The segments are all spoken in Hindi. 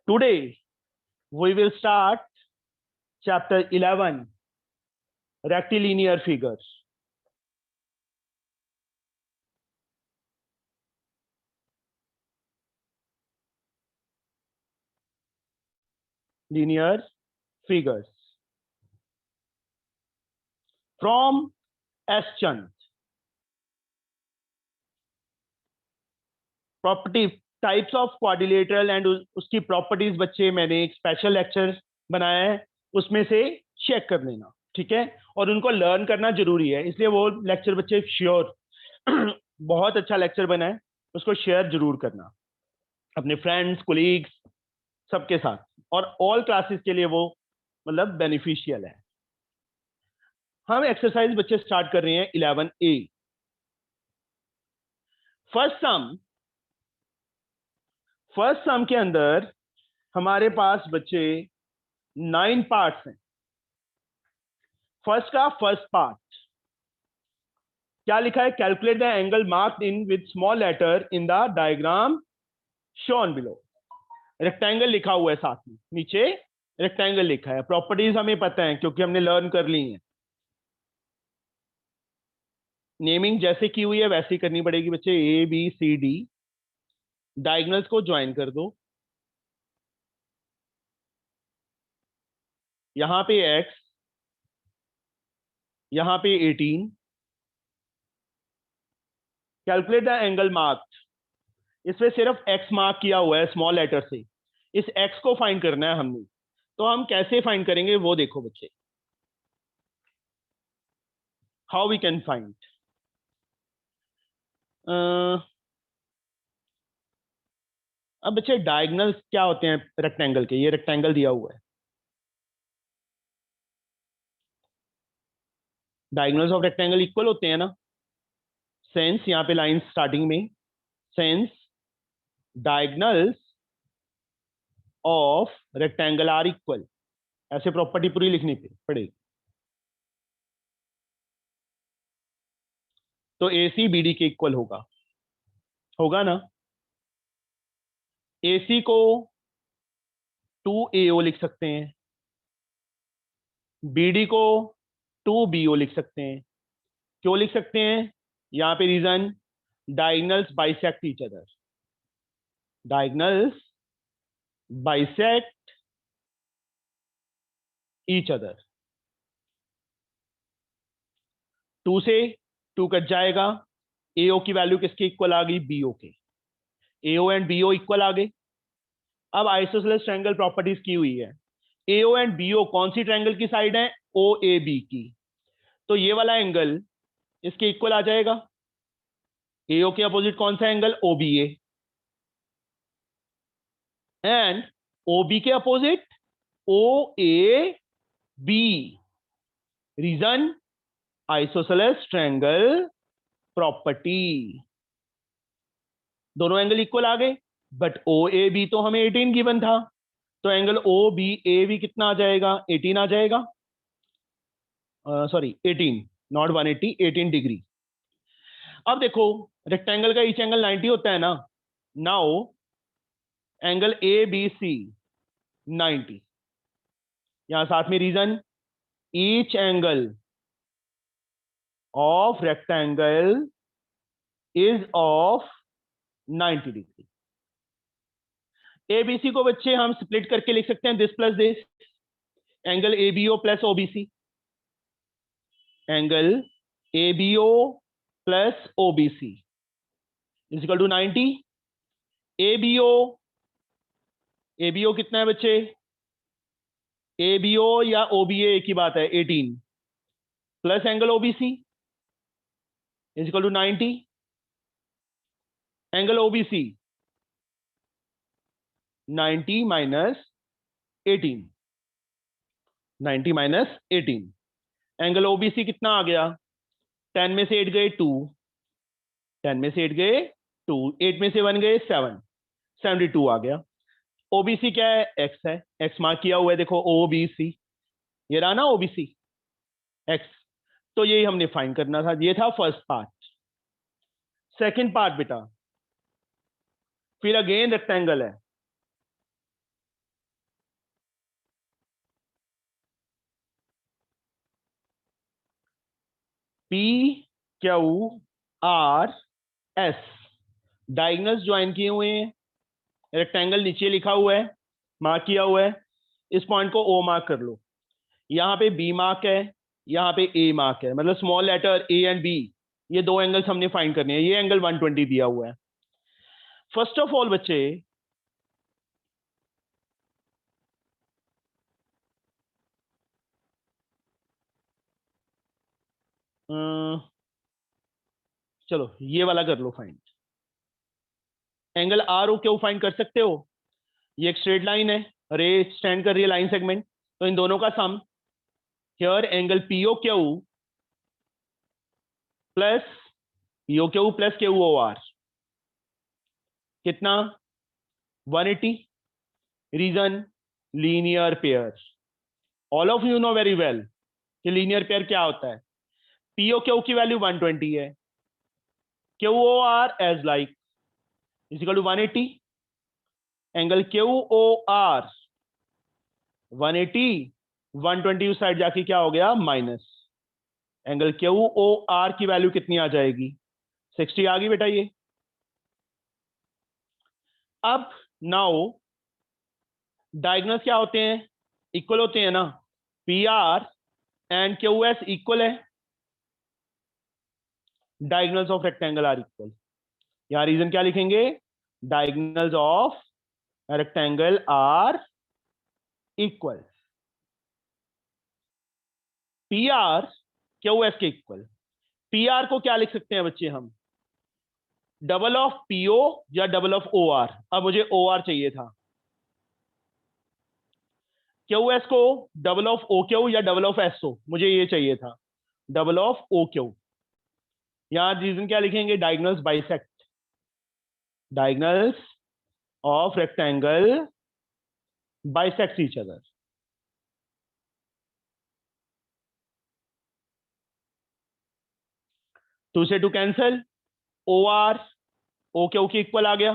Today we will start chapter 11, rectilinear figures. Linear figures from S. Chand. Property types of quadrilateral and उसकी प्रॉपर्टीज बच्चे मैंने एक स्पेशल लेक्चर बनाया है, उसमें से चेक कर लेना, ठीक है। और उनको लर्न करना जरूरी है, इसलिए वो लेक्चर बच्चे श्योर बहुत अच्छा लेक्चर बना है, उसको शेयर जरूर करना अपने फ्रेंड्स कोलीग्स सबके साथ, और ऑल क्लासेस के लिए वो मतलब बेनिफिशियल है। हम एक्सरसाइज बच्चे स्टार्ट कर रहे हैं 11A। फर्स्ट सम के अंदर हमारे पास बच्चे 9 पार्ट्स हैं। फर्स्ट पार्ट क्या लिखा है? Calculate the angle marked in with small letter in the diagram shown below. Rectangle लिखा हुआ है, साथ में नीचे रेक्टेंगल लिखा है। प्रॉपर्टीज हमें पता है क्योंकि हमने लर्न कर ली है। नेमिंग जैसे की हुई है वैसे ही करनी पड़ेगी बच्चे। A B C D, diagonals को ज्वाइन कर दो। यहां पे x, यहां पे 18। कैलकुलेट द एंगल मार्क्ड, इसमें सिर्फ x मार्क किया हुआ है स्मॉल लेटर से। इस x को फाइंड करना है हमने, तो हम कैसे फाइंड करेंगे वो देखो बच्चे। How we can find. अब बच्चे डायगोनल्स क्या होते हैं रेक्टेंगल के? ये रेक्टेंगल दिया हुआ है, डायगोनल्स ऑफ रेक्टेंगल इक्वल होते हैं ना। सेंस यहाँ पे लाइन स्टार्टिंग में, since diagonals of rectangle are equal, ऐसे प्रॉपर्टी पूरी लिखनी पड़ेगी। तो ए सी बी डी के इक्वल होगा ना। ए सी को 2AO लिख सकते हैं, BD को 2BO लिख सकते हैं। क्यों लिख सकते हैं? यहां पे reason, diagonals bisect each other. Diagonals bisect each other. 2 से 2 कट जाएगा। AO की वैल्यू किसके इक्वल आ गई? BO के। AO एंड BO इक्वल आ गए। अब आइसोसेलेस ट्रायंगल प्रॉपर्टीज की हुई है। AO एंड BO कौन सी ट्रायंगल की साइड है? OAB की। तो ये वाला एंगल इसके इक्वल आ जाएगा। AO के अपोजिट कौन सा एंगल? OBA। एंड OB के opposite OAB। Reason, isosceles triangle property. दोनों एंगल इक्वल आ गए, बट OAB तो हमें 18 गिवन था, तो एंगल OBAB कितना आ जाएगा? 18 आ जाएगा। Sorry 18, not 180, 18 degree. अब देखो रेक्टेंगल का ईच एंगल 90 होता है ना। Now angle ABC 90। यहां साथ में reason, each angle of rectangle is of 90 degree. ABC को बच्चे हम स्प्लिट करके लिख सकते हैं this plus this, angle ABO plus OBC। Angle ABO plus OBC is equal to 90। ABO कितना है बच्चे? ABO या OBA एक ही बात है, 18 plus angle OBC is equal to 90। Angle OBC 90 minus 18, 90 minus 18। Angle OBC कितना आ गया? 10 में से 8 गए 2, 10 में से 8 गए 2, 8 में से 1 गए 7, 72 आ गया। OBC क्या है? X है, X मार्क किया हुआ है देखो, OBC ये रहा ना OBC X। तो यही हमने फाइंड करना था, ये था फर्स्ट पार्ट। सेकंड पार्ट बेटा, फिर अगेन रेक्टेंगल है। P Q R S, diagonals join किए हुए हैं, रेक्टेंगल नीचे लिखा हुआ है, मार्क किया हुआ है, इस पॉइंट को ओ मार्क कर लो, यहाँ पे बी मार्क है, यहाँ पे ए मार्क है, मतलब small letter a and b, ये दो एंगल्स हमने फाइंड करने हैं। ये एंगल 120 दिया हुआ है। फर्स्ट ऑफ ऑल बच्चे, चलो ये वाला कर लो find. Angle R O Q find कर सकते हो, ये एक स्ट्रेट लाइन है, रे स्टैंड कर रही है लाइन सेगमेंट, तो इन दोनों का sum, here angle PO Q plus PO Q plus Q O R, कितना 180। Reason linear pair, all of you know very well कि लीनियर पेयर क्या होता है। पीओ क्यू की वैल्यू 120 है, Q O R as like is equal to 180, angle Q O R 180, 120 उस साइड जाके क्या हो गया minus, angle Q O R की वैल्यू कितनी आ जाएगी 60 आ गई बेटा ये। अब नाउ डायगोनल्स क्या होते हैं, इक्वल होते हैं ना, P R and Q S equal है, diagonals of rectangle are equal. यहां रीजन क्या लिखेंगे, diagonals of rectangle are equal, P R Q S के इक्वल। पी आर को क्या लिख सकते हैं बच्चे हम, डबल ऑफ पीओ या डबल ऑफ ओ आर। अब मुझे ओ आर चाहिए था, क्यू एस को डबल ऑफ ओ क्यू या डबल ऑफ एस ओ, मुझे ये चाहिए था डबल ऑफ ओ क्यू। यहां रीजन क्या लिखेंगे, diagonals bisect, diagonals of rectangle bisect each other. 2 से 2 cancel, O R O Q की इक्वल आ गया,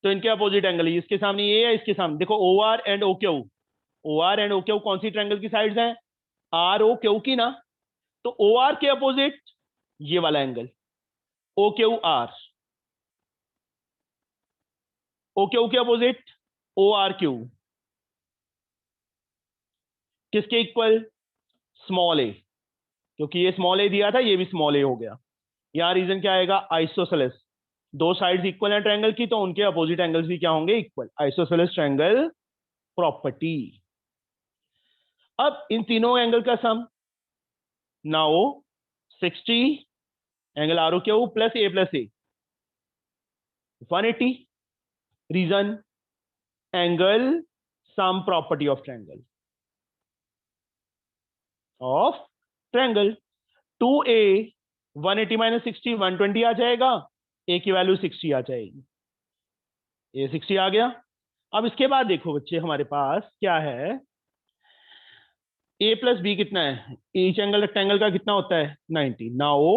तो इनके अपोजिट एंगल है, इसके सामने ये है, इसके सामने देखो O R and O Q, O R and O Q कौन सी ट्रायंगल की साइड्स हैं, आर ओ क्यू की ना, तो ओ आर के अपोजिट ये वाला angle O Q R, O Q के अपोजिट ओ आर क्यू, किसके इक्वल, स्मॉल ए, क्योंकि ये स्मॉल ए दिया था, ये भी स्मॉल ए हो गया। यहां रीजन क्या आएगा, आइसोसेलेस, दो साइड्स इक्वल है ट्रायंगल की, तो उनके अपोजिट एंगल्स भी क्या होंगे, इक्वल, आइसोसेलेस ट्रायंगल प्रॉपर्टी। अब इन तीनों एंगल का sum, now 60 angle R O Q plus a 180, reason angle sum property of triangle, of triangle 2a 180 minus 60 120 आ जाएगा, a की वैल्यू 60 आ जाएगी, a 60 आ गया। अब इसके बाद देखो बच्चे हमारे पास क्या है, a प्लस बी कितना है, ईच एंगल रेक्टेंगल का कितना होता है 90, now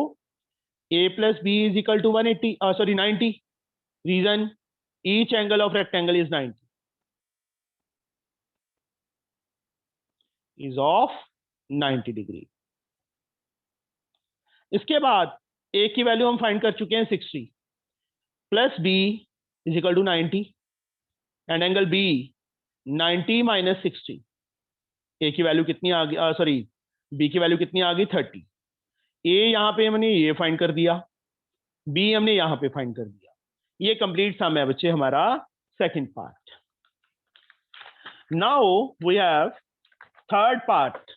a plus b is equal to 180 sorry 90, reason each angle of rectangle is 90, is of 90 degree. इसके बाद a की वैल्यू हम फाइंड कर चुके हैं 60, plus b is equal to 90 and angle b 90 minus 60, a की वैल्यू कितनी आ गई, सॉरी बी की वैल्यू कितनी आ गई 30, ए यहां पे हमने ये फाइंड कर दिया, बी हमने यहां पे फाइंड कर दिया। ये कंप्लीट सम है बच्चे हमारा second part. Now we have third part,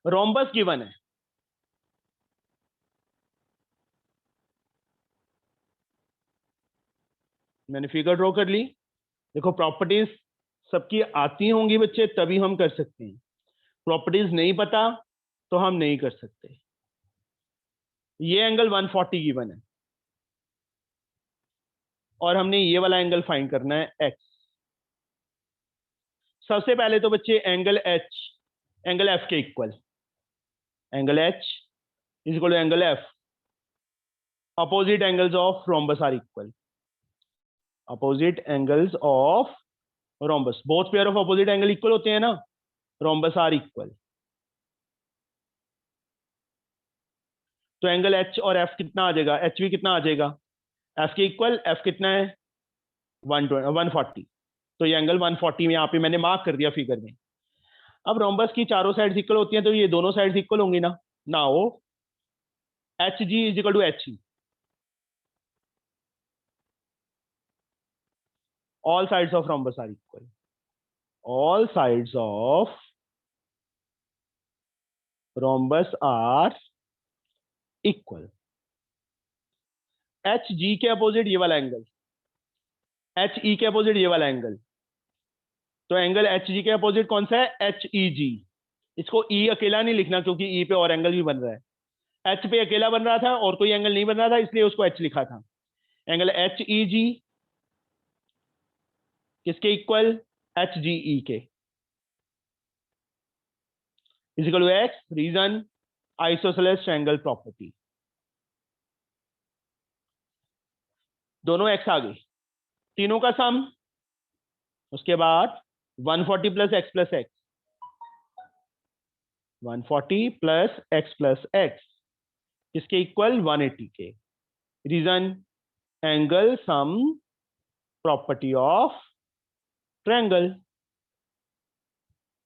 rhombus given है, मैंने फिगर ड्रॉ कर ली। देखो प्रॉपर्टीज सबकी आती होंगी बच्चे, तभी हम कर सकते हैं, प्रॉपर्टीज नहीं पता तो हम नहीं कर सकते। ये एंगल 140 गिवन है और हमने ये वाला एंगल फाइंड करना है x। सबसे पहले तो बच्चे एंगल h एंगल f के equal, angle h is equal to angle f, opposite angles of rhombus are equal. Opposite angles of rhombus, both pair of opposite angle equal होते हैं ना, रोम्बस आर इक्वल। तो एंगल एच और एफ कितना आ जाएगा, एच भी कितना आ जाएगा, एफ के इक्वल, एफ कितना है 140। तो ये एंगल 140 में यहाँ पे मैंने मार्क कर दिया फिगर में। अब रोम्बस की चारों साइड्स इक्वल होती हैं, तो ये दोनों साइड्स इक्वल होंगी ना। Now H G is equal to H E, all sides of rhombus are equal, all sides of rhombus are equal। H G के अपोजिट ये वाला एंगल, एच ई के अपोजिट ये वाला एंगल, तो एंगल एच जी के अपोजिट कौन सा है, एच ई जी। इसको ई अकेला नहीं लिखना, क्योंकि ई पे और एंगल भी बन रहा है। एच पे अकेला बन रहा था और कोई एंगल नहीं बन रहा था, इसलिए उसको एच लिखा था। एंगल एच ई जी किसके इक्वल, एच जी ई के, is equal to X. Reason isosceles triangle property. दोनों एक्स आ गए, तीनों का सम, उसके बाद 140 plus X plus X, 140 plus X plus X किसके इक्वल, 180 के। Reason angle sum property of triangle.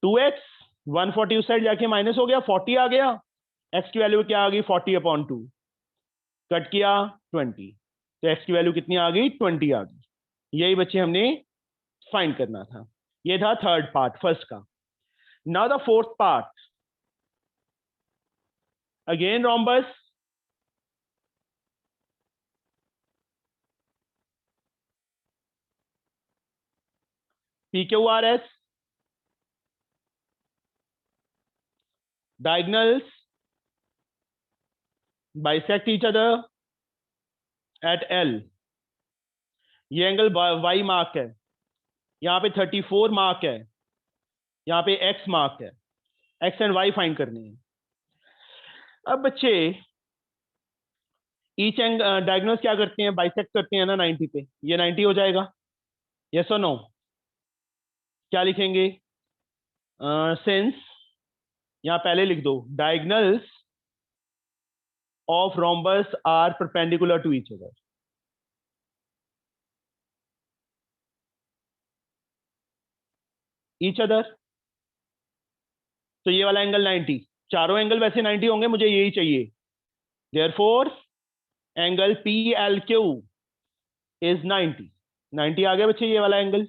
2x, 140 उस साइड जाके माइनस हो गया, 40 आ गया, x की वैल्यू क्या आ गई, 40/2, कट किया 20, तो x की वैल्यू कितनी आ गई, 20 आ गई। यही बच्चे हमने फाइंड करना था। ये था थर्ड पार्ट फर्स्ट का। Now the fourth part, again rhombus, P Q R S, diagonals bisect each other at L। ये एंगल y मार्क है, यहाँ पे 34 मार्क है, यहाँ पे x मार्क है, x एंड y फाइंड करनी है। अब बच्चे ईच एंग डायगोनल्स क्या करते हैं, बाइसेक्ट करते हैं ना 90 पे, ये 90 हो जाएगा, यस और नो। क्या लिखेंगे, सिंस यहाँ पहले लिख दो, diagonals of rhombus are perpendicular to each other. Each other, तो ये वाला एंगल 90, चारों एंगल वैसे 90 होंगे, मुझे यही चाहिए। Therefore angle P L Q is 90 आ गया बच्चे, ये वाला एंगल।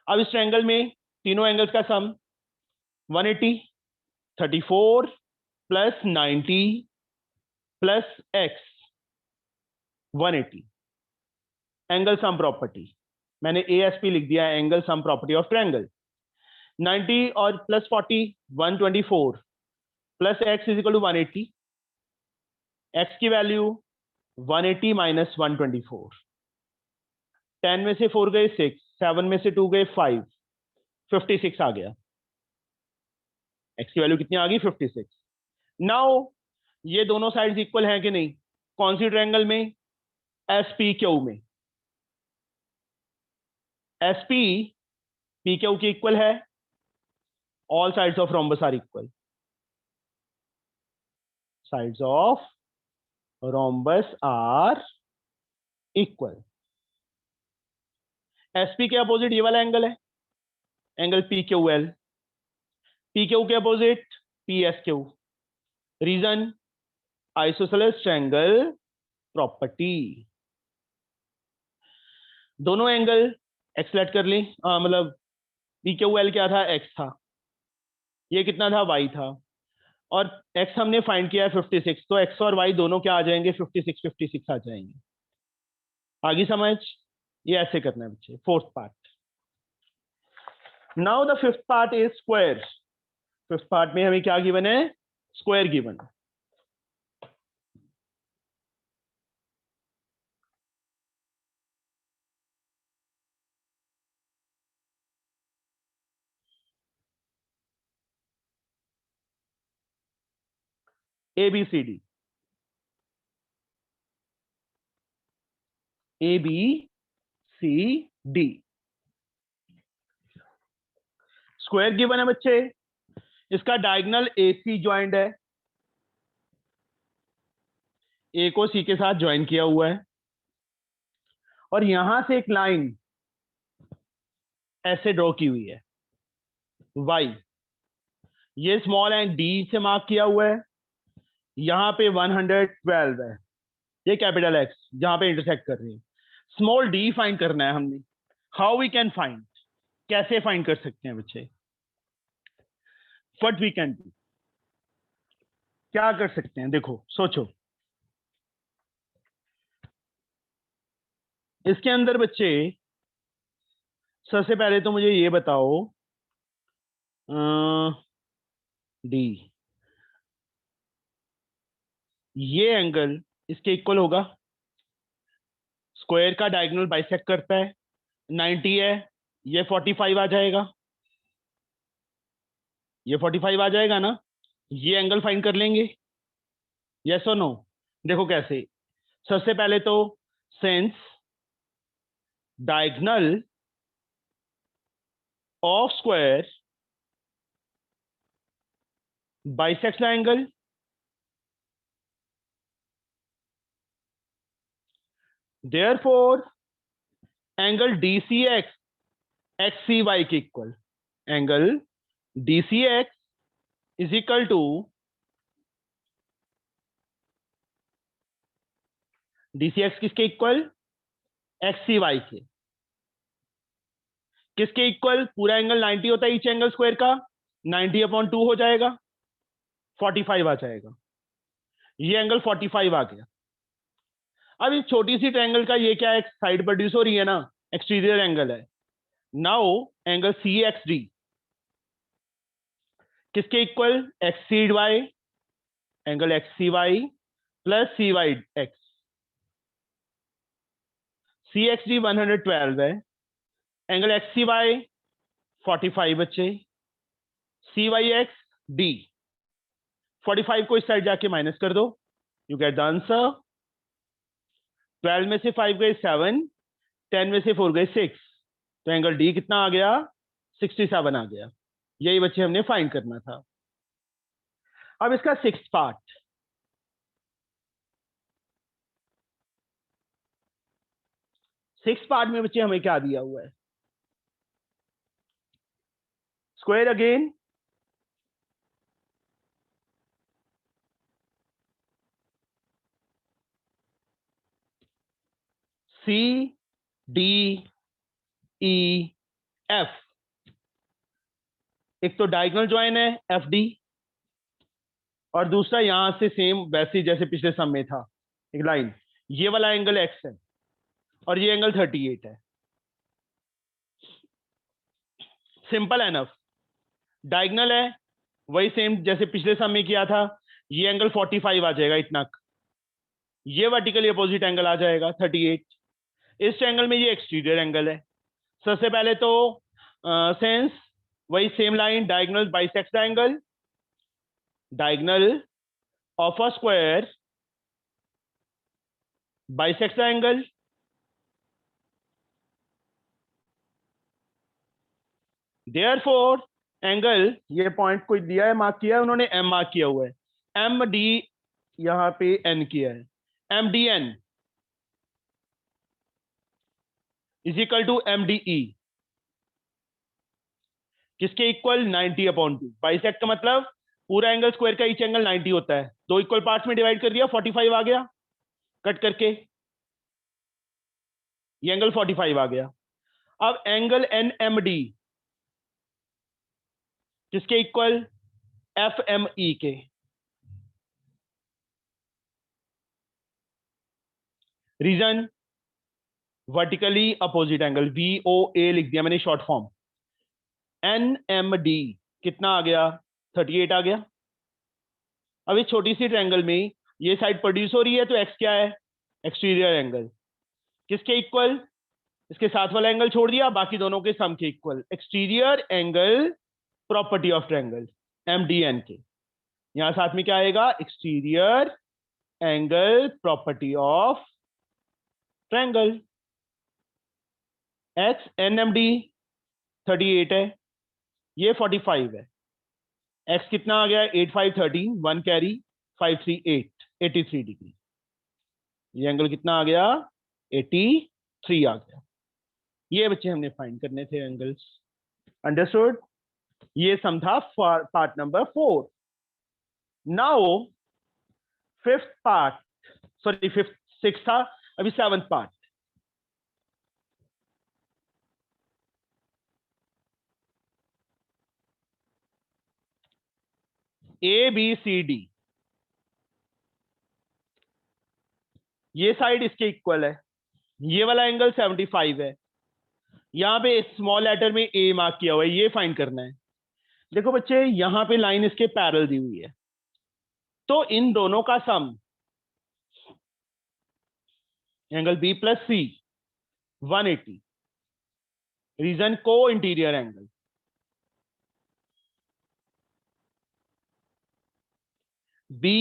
अब इस ट्रायंगल में तीनों एंगल्स का sum 180, 34 plus 90 plus X 180, angle sum property. मैंने एएसपी लिख दिया, angle sum property of triangle. 90 और plus 40 124 plus X is equal to 180, X की वैल्यू 180 माइनस 124, 10 में से 4 गए 6, 7 में से 2 गए 5, 56 आ गया। एक्स की वैल्यू कितनी आ गई, 56। नाउ ये दोनों साइड्स इक्वल हैं कि नहीं, कौन सी ट्रायंगल में, एस पी क्यू में। एस पी पी क्यू की इक्वल है, all sides of rhombus are equal, sides of rhombus are equal. SP के अपोजिट ये वाला एंगल है, angle P Q L, P Q के opposite P S Q. Reason isosceles triangle property. दोनों एंगल एक्सलेट कर ली, मतलब पी क्यू एल क्या था, एक्स था, ये कितना था, वाई था, और एक्स हमने फाइंड किया है 56, तो एक्स और वाई दोनों क्या आ जाएंगे, 56 आ जाएंगे। आगे समझ, ये ऐसे करना है बच्चे, fourth part. Now the fifth part is square. Fifth part में हमें क्या गिवन है, square given. A B C D, A B C D. Square given है बच्चे, इसका डायगोनल ए सी ज्वाइंट है, ए को सी के साथ ज्वाइन किया हुआ है, और यहां से एक लाइन ऐसे ड्रॉ की हुई है वाई, ये स्मॉल एंड डी से मार्क किया हुआ है, यहां पे 112 है, ये कैपिटल एक्स जहां पे इंटरसेक्ट कर रही है। स्मॉल डी फाइंड करना है हमने। हाउ वी कैन फाइंड, कैसे फाइंड कर सकते हैं बच्चे? व्हाट वी कैन डू, क्या कर सकते हैं? देखो सोचो, इसके अंदर बच्चे सबसे पहले तो मुझे ये बताओ, डी, ये एंगल इसके इक्वल होगा, स्क्वायर का डायगोनल बाइसेक्ट करता है, 90 है, ये 45 आ जाएगा, ये 45 आ जाएगा ना, ये एंगल फाइंड कर लेंगे, यस और नो? देखो कैसे, सबसे पहले तो since diagonal of square bisects the angle, therefore angle DCX XCY के equal, angle DCX is equal to, DCX किसके इक्वल? XCY के। किसके इक्वल? पूरा एंगल 90 होता है ईच एंगल स्क्वायर का, 90/2 हो जाएगा, 45 आ जाएगा, ये एंगल 45 आ गया। अब इस छोटी सी ट्रायंगल का ये क्या है, साइड प्रोड्यूस हो रही है ना, एक्सटीरियर एंगल है। नाउ एंगल CXD किसके इक्वल? XCY, angle XCY plus CYX, CXD 112 है, एंगल XCY 45 बच्चे, CYX D 45 को इस साइड जाके माइनस कर दो, यू गेट द आंसर। 12 में से 5 गए 7, 10 में से 4 गए 6, तो एंगल डी कितना आ गया? 67 आ गया। यही बच्चे हमने फाइंड करना था। अब इसका 6th पार्ट, में बच्चे हमें क्या दिया हुआ है? स्क्वायर अगेन, CDEF, एक तो डायगोनल ज्वाइन है FD, और दूसरा यहां से सेम वैसे जैसे पिछले सम में था, एक लाइन, ये वाला एंगल X है और ये एंगल 38 है। सिंपल एनफ, डायगोनल है वही सेम जैसे पिछले सम में किया था, ये एंगल 45 आ जाएगा इतना, ये वर्टिकली अपोजिट एंगल आ जाएगा 38। इस एंगल में ये एक्सटीरियर एंगल है। सबसे पहले तो सेंस वही same line, diagonal bisects the angle, diagonal of a square bisects the angle, therefore angle, ये पॉइंट कोई दिया है, मार्क किया है उन्होंने, M मार्क किया हुआ है, MD यहां पे N किया है, MDN is equal to MDE किसके इक्वल? 90/2। बाइसेक्ट का मतलब पूरा एंगल स्क्वायर का ईच एंगल 90 होता है, दो इक्वल पार्ट्स में डिवाइड कर दिया, 45 आ गया कट करके, ये एंगल 45 आ गया। अब एंगल NMD किसके इक्वल? FME के। Reason, vertically opposite angle, VOA लिख दिया मैंने शॉर्ट फॉर्म। NMD कितना आ गया? 38 आ गया। अब इस छोटी सी ट्रायंगल में ये साइड प्रोड्यूस हो रही है, तो X क्या है? Exterior angle. किसके इक्वल? इसके साथ वाला एंगल छोड़ दिया, बाकी दोनों के सम के equal, exterior angle property of triangle, MDN के। यहां साथ में क्या आएगा? Exterior angle property of triangle. X N M D 38 है, ये 45 है। एक्स कितना आ गया? 8 5 13, 1 कैरी, 5 3 8, 83 डिग्री। ये एंगल कितना आ गया? 83 आ गया। ये बच्चे हमने फाइंड करने थे एंगल्स। अंडरस्टूड? ये सम था part number 4। Now fifth part, sorry fifth, six था, अभी seventh part. A B C D, ये साइड इसके इक्वल है, ये वाला एंगल 75 है। यहां पे स्मॉल लेटर में ए मार्क किया हुआ है, ये फाइंड करना है। देखो बच्चे, यहां पे लाइन इसके पैरेलल दी हुई है, तो इन दोनों का सम एंगल बी प्लस सी 180, रीजन को इंटीरियर एंगल। बी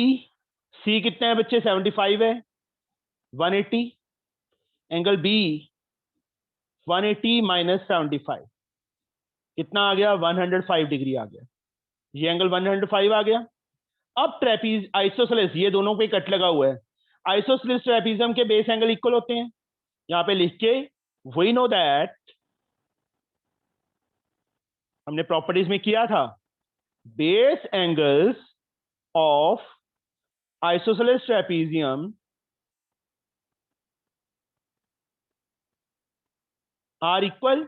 सी कितने हैं बच्चे? 75 है, 180, एंगल बी 180 माइनस 75 कितना आ गया? 105 डिग्री आ गया। ये एंगल 105 आ गया। अब ट्रेपीज आइसोसेलेस, ये दोनों पे कट लगा हुआ है, आइसोसेलेस ट्रेपीजियम के बेस एंगल इक्वल होते हैं। यहां पे लिख के, वी नो दैट, हमने प्रॉपर्टीज में किया था, base angles of isosceles trapezium are equal.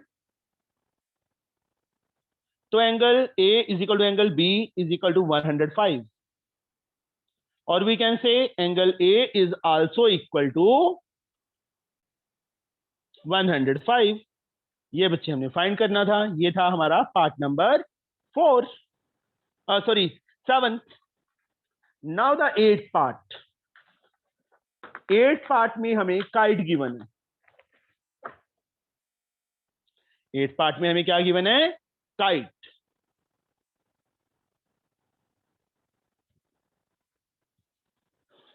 तो angle A is equal to angle B is equal to 105, और we can say angle A is also equal to 105। ये बच्चे हमने फाइंड करना था। ये था हमारा part number 4, sorry 7। Now the 8th part. 8th part में हमें काइट गिवन है। 8th पार्ट में हमें क्या गिवन है? काइट।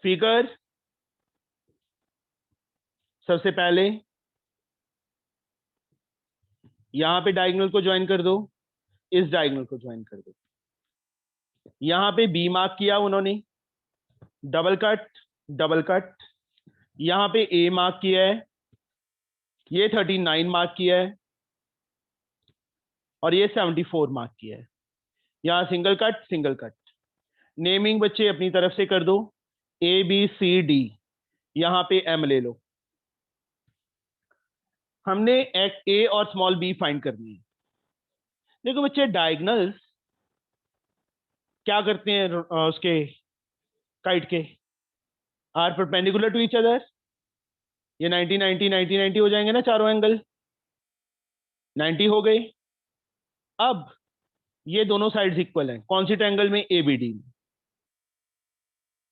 फिगर, सबसे पहले यहां पे डायगोनल को ज्वाइन कर दो, इस डायगोनल को ज्वाइन कर दो। यहां पे बी मार्क किया उन्होंने, डबल कट, डबल कट। यहां पे ए मार्क किया है, ये 39 मार्क किया है, और ये 74 मार्क किया है। यहां single cut, single cut. Naming बच्चे अपनी तरफ से कर दो, ए बी सी डी, यहां पे एम ले लो। हमने ए और स्मॉल बी फाइंड करनी है। देखो बच्चे, डायगोनल्स क्या करते हैं उसके, काइट के, are perpendicular to each other. ये 90 90 90 90 हो जाएंगे ना, चारों एंगल 90 हो गए। अब ये दोनों साइड्स इक्वल हैं, कौन सी ट्रायंगल में? ए बी डी में,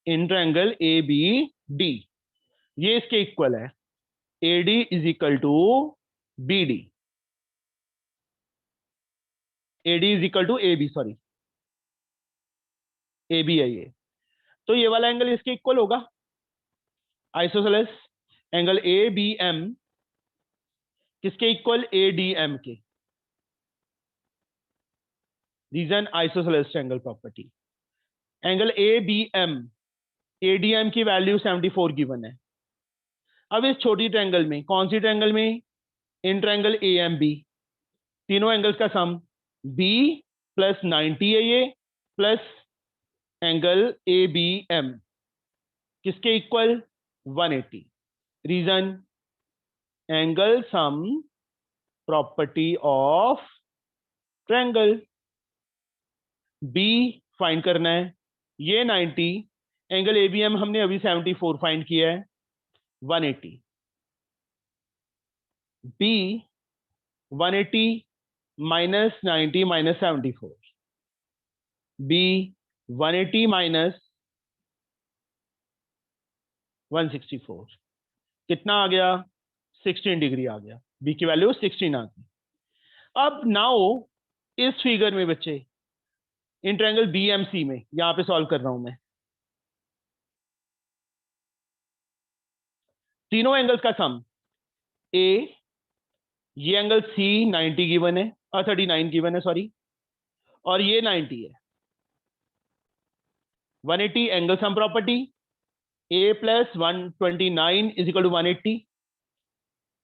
in triangle A B D, ये इसके इक्वल है। A D is equal to B D, A D is equal to A B, sorry A B है ये। तो ये वाला एंगल इसके इक्वल होगा। Isosceles angle A B M किसके इक्वल? ए डी एम के। Reason isosceles triangle property. Angle A B M, A D M की वैल्यू 74 गिवन है। अब इस छोटी ट्रायंगल में, कौन सी ट्रायंगल में? In triangle A M B, तीनों एंगल्स का सम बी प्लस 90 है ये, plus angle A B M किसके equal? 180। Reason angle sum property of triangle. B find करना है, ये 90, एंगल ए बी एम हमने अभी 74 फाइंड किया है, 180। B 180 minus 90 minus 74, B 180 minus 164 कितना आ गया? 16 डिग्री आ गया। बी की वैल्यू 16 आ गई। अब नाउ इस फिगर में बच्चे, in triangle B M C में, यहां पे सॉल्व कर रहा हूं मैं, तीनों एंगल्स का सम ए ये एंगल सी 90 गिवन है, 39 गिवन है सॉरी, और ये 90 है। 180 angle sum property, A plus 129 is equal to 180।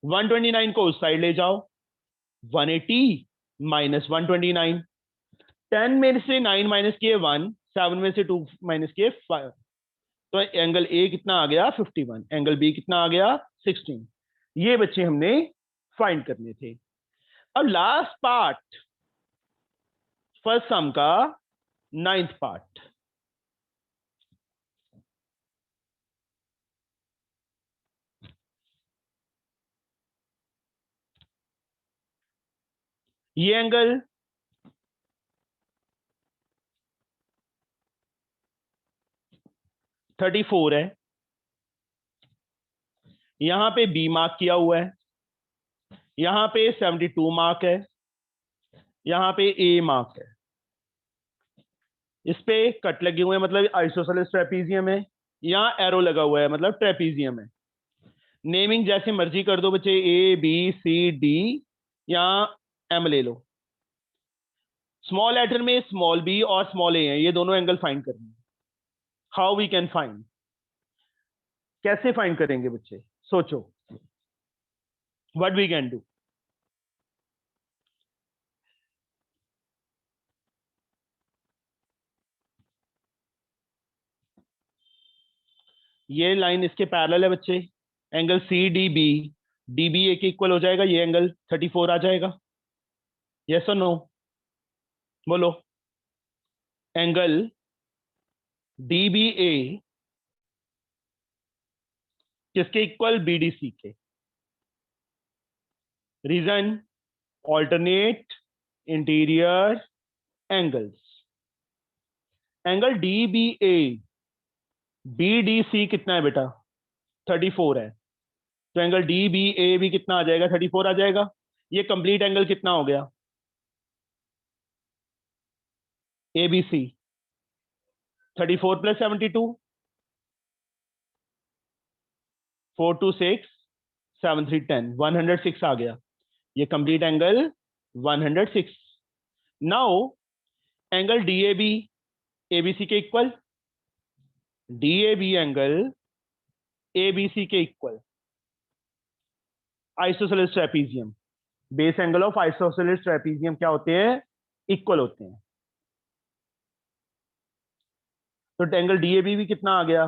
129 को उस साइड ले जाओ, 180 माइनस 129, 10 में से 9 माइनस किए 1, 7 में से 2 माइनस किए 5, तो एंगल ए कितना आ गया 51, एंगल बी कितना आ गया 16। ये बच्चे हमने फाइंड करने थे। अब लास्ट पार्ट, फर्स्ट सम का 9th पार्ट। ये एंगल 34 है, यहां पे बी मार्क किया हुआ है, यहां पे 72 मार्क है, यहां पे ए मार्क है, इस पे कट लगे हुए हैं मतलब आइसोसेलेस ट्रेपीजियम है, यहाँ एरो लगा हुआ है मतलब ट्रेपीजियम है। नेमिंग जैसे मर्जी कर दो बच्चे, ए बी सी डी या एम ले लो। स्मॉल लेटर में स्मॉल बी और स्मॉल ए है, ये दोनों एंगल फाइंड करने हैं। हाउ वी कैन फाइंड, कैसे फाइंड करेंगे बच्चे, सोचो व्हाट वी कैन डू। ये लाइन इसके पैरेलल है बच्चे, angle C D B, D B A के इक्वल हो जाएगा, ये एंगल 34 आ जाएगा। यस और नो, बोलो। एंगल डी बी ए किसके इक्वल, बी डी सी के। Reason, alternate interior angles. Angle D B A B D C कितना है बेटा, 34 है, तो एंगल डी बी ए भी कितना आ जाएगा, 34 आ जाएगा। ये कंप्लीट एंगल कितना हो गया, ए बी सी 34 प्लस 72, 4 2 6 7 3 10, 106 आ गया। ये complete angle 106। Now angle D A B A B C के equal, D A B angle A B C के equal, isosceles trapezium, base angle of isosceles trapezium क्या होते हैं, इक्वल होते हैं। तो एंगल डी ए बी भी कितना आ गया,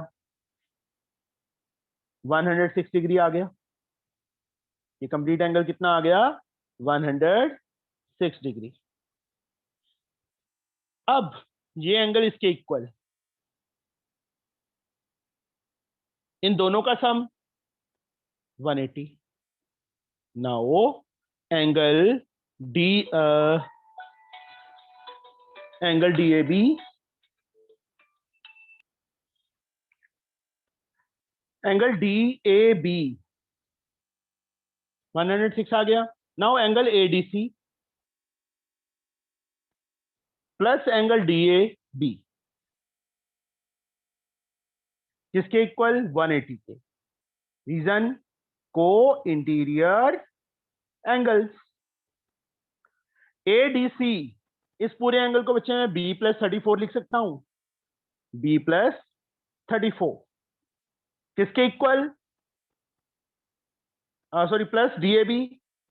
106 डिग्री आ गया। ये कंप्लीट एंगल कितना आ गया, 106 डिग्री। अब ये एंगल इसके इक्वल, इन दोनों का sum 180। Now angle D angle D A B, angle D A B 106 आ गया। Now angle A D C plus angle D A B किसके इक्वल, 180 के। रीजन, को interior angles. A D C, इस पूरे एंगल को बच्चे मैं बी प्लस 34 लिख सकता हूं, बी प्लस 34 किसके equal, sorry plus D A B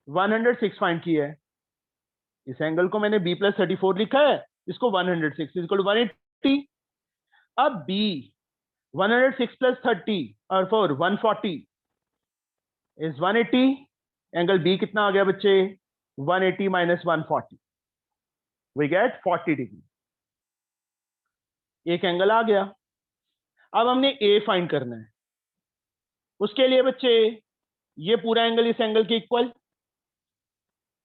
106 find किया है। इस एंगल को मैंने बी प्लस 34 लिखा है, इसको 106 इक्वल टू 180। अब बी 106 प्लस 30 और 4 140 इज 180। एंगल बी कितना आ गया बच्चे, 180 माइनस 140, वी गेट 40 डिग्री। एक एंगल आ गया। अब हमने ए फाइंड करना है, उसके लिए बच्चे ये पूरा एंगल इस एंगल के इक्वल,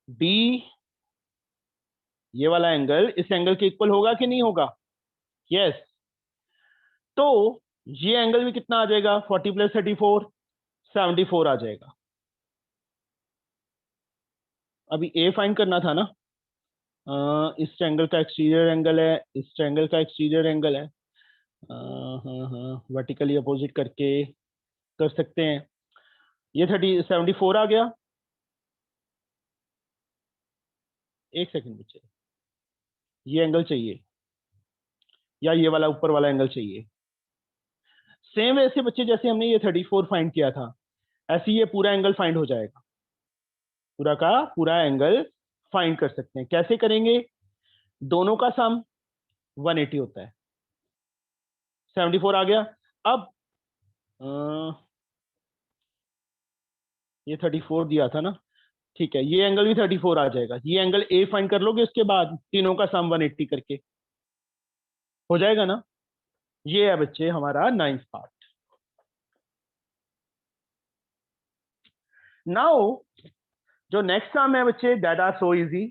डी ये वाला एंगल इस एंगल के इक्वल होगा कि नहीं होगा, यस। तो ये एंगल भी कितना आ जाएगा, 40 प्लस 34 74 आ जाएगा। अभी ए फाइंड करना था ना, इस ट्रायंगल का एक्सटीरियर एंगल है, इस ट्रायंगल का एक्सटीरियर एंगल है, हाँ वर्टिकली अपोजिट करके कर सकते हैं। ये 74 आ गया। एक सेकंड बच्चे, ये एंगल चाहिए या ये वाला ऊपर वाला एंगल चाहिए। सेम वैसे बच्चे जैसे हमने ये 34 फाइंड किया था, ऐसे ये पूरा एंगल फाइंड हो जाएगा, पूरा का पूरा एंगल फाइंड कर सकते हैं। कैसे करेंगे? दोनों का सम 180 होता है। 74 आ गया। अब ये 34 दिया था ना, ठीक है, ये एंगल भी 34 आ जाएगा। ये एंगल ए फाइंड कर लोगे, उसके बाद तीनों का सम 180 करके हो जाएगा ना। ये है बच्चे हमारा 9th पार्ट। नाउ जो नेक्स्ट सम है बच्चे, that are so easy.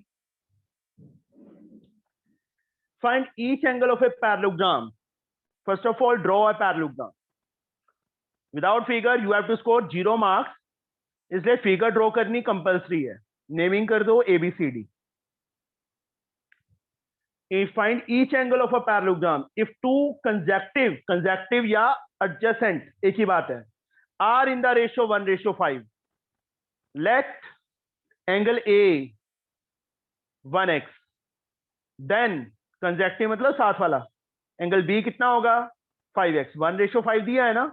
Find each angle of a parallelogram. First of all draw a parallelogram. Without figure you have to score 0 marks, इसलिए फिगर ड्रॉ करनी कंपलसरी है। नेमिंग कर दो ABCD। Find each angle of a parallelogram if two consecutive या adjacent, एक ही बात है, are in the ratio 1:5. Let angle A 1x, then consecutive मतलब साथ वाला एंगल B कितना होगा 5x। 1:5 दिया है ना।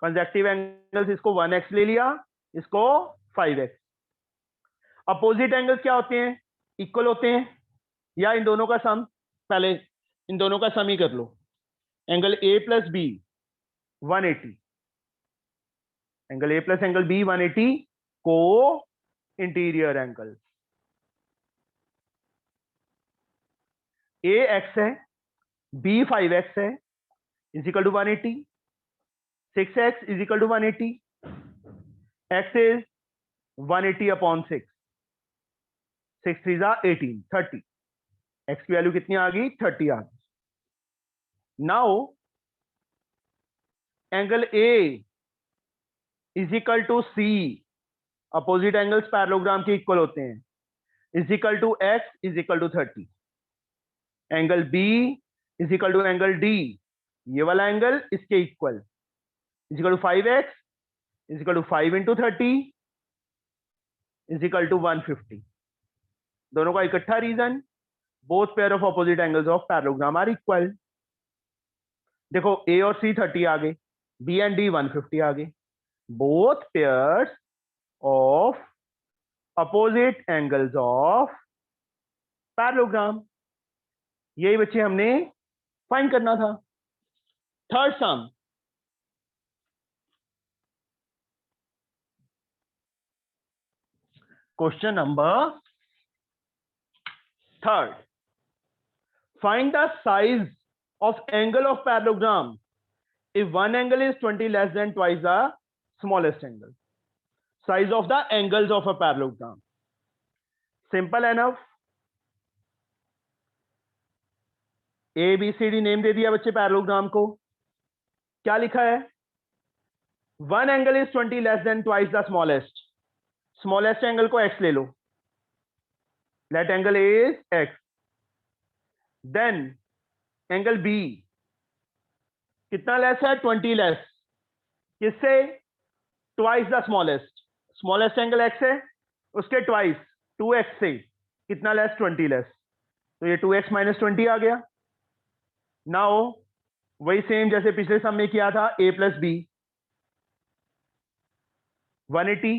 कंसेक्टिव एंगल्स, इसको 1x ले लिया, इसको 5x। अपोजिट एंगल्स क्या होते हैं? इक्वल होते हैं या इन दोनों का सम? पहले इन दोनों का सम ही कर लो। Angle A plus B 180, angle A plus angle B 180 को इंटीरियर एंगल। A x है, B 5x है, is equal to 180। 6x is equal to 180। x is 180 upon 6। 6 3 जा 18, 30। x की वैल्यू कितनी आ गई? 30 आ गई। Now angle A is equal to C, opposite angles parallelogram के इक्वल होते हैं, is equal to x is equal to 30। Angle B is equal to angle D, ये वाला एंगल इसके equal, is equal to 5x is equal to 5 into 30 is equal to 150। दोनों का इकट्ठा reason, both pair of opposite angles of parallelogram are equal. देखो A और C 30 आ गए, B एंड D 150 आ गए। Both pairs of opposite angles of parallelogram, यही बच्चे हमने फाइंड करना था। Third some, question number third, find the size of angle of parallelogram if one angle is 20 less than twice the smallest angle. Size of the angles of a parallelogram. Simple enough. ABCD name दे दिया बच्चे पैरेललोग्राम को। क्या लिखा है? One angle is 20 less than twice the smallest. Smallest angle को x ले लो, let angle is x। Then angle B कितना लेस है? 20 लेस। किससे? Twice the smallest. Smallest angle x है, उसके ट्वाइस 2x से कितना लेस? 20 लेस। तो ये 2x माइनस 20 आ गया। नाउ वही सेम जैसे पिछले सम में किया था, A प्लस B 180,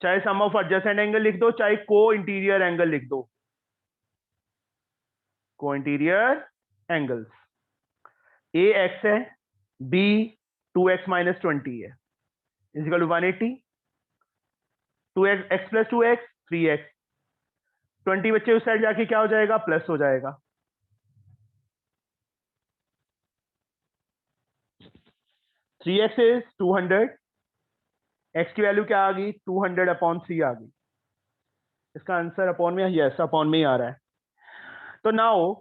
चाहे सम ऑफ एडजेसेंट एंगल लिख दो, चाहे को इंटीरियर एंगल लिख दो। Co interior angles, A x है, B 2x माइनस 20 है, is equal to 180। 2x x प्लस 2x 3x। 20 बच्चे उस साइड जाके क्या हो जाएगा? प्लस हो जाएगा। थ्री एक्स इज 200, x की वैल्यू क्या आ गई? 200 अपॉन 3 आ गई। इसका आंसर अपॉन में, यस अपॉन में ही आ रहा है। तो नाउ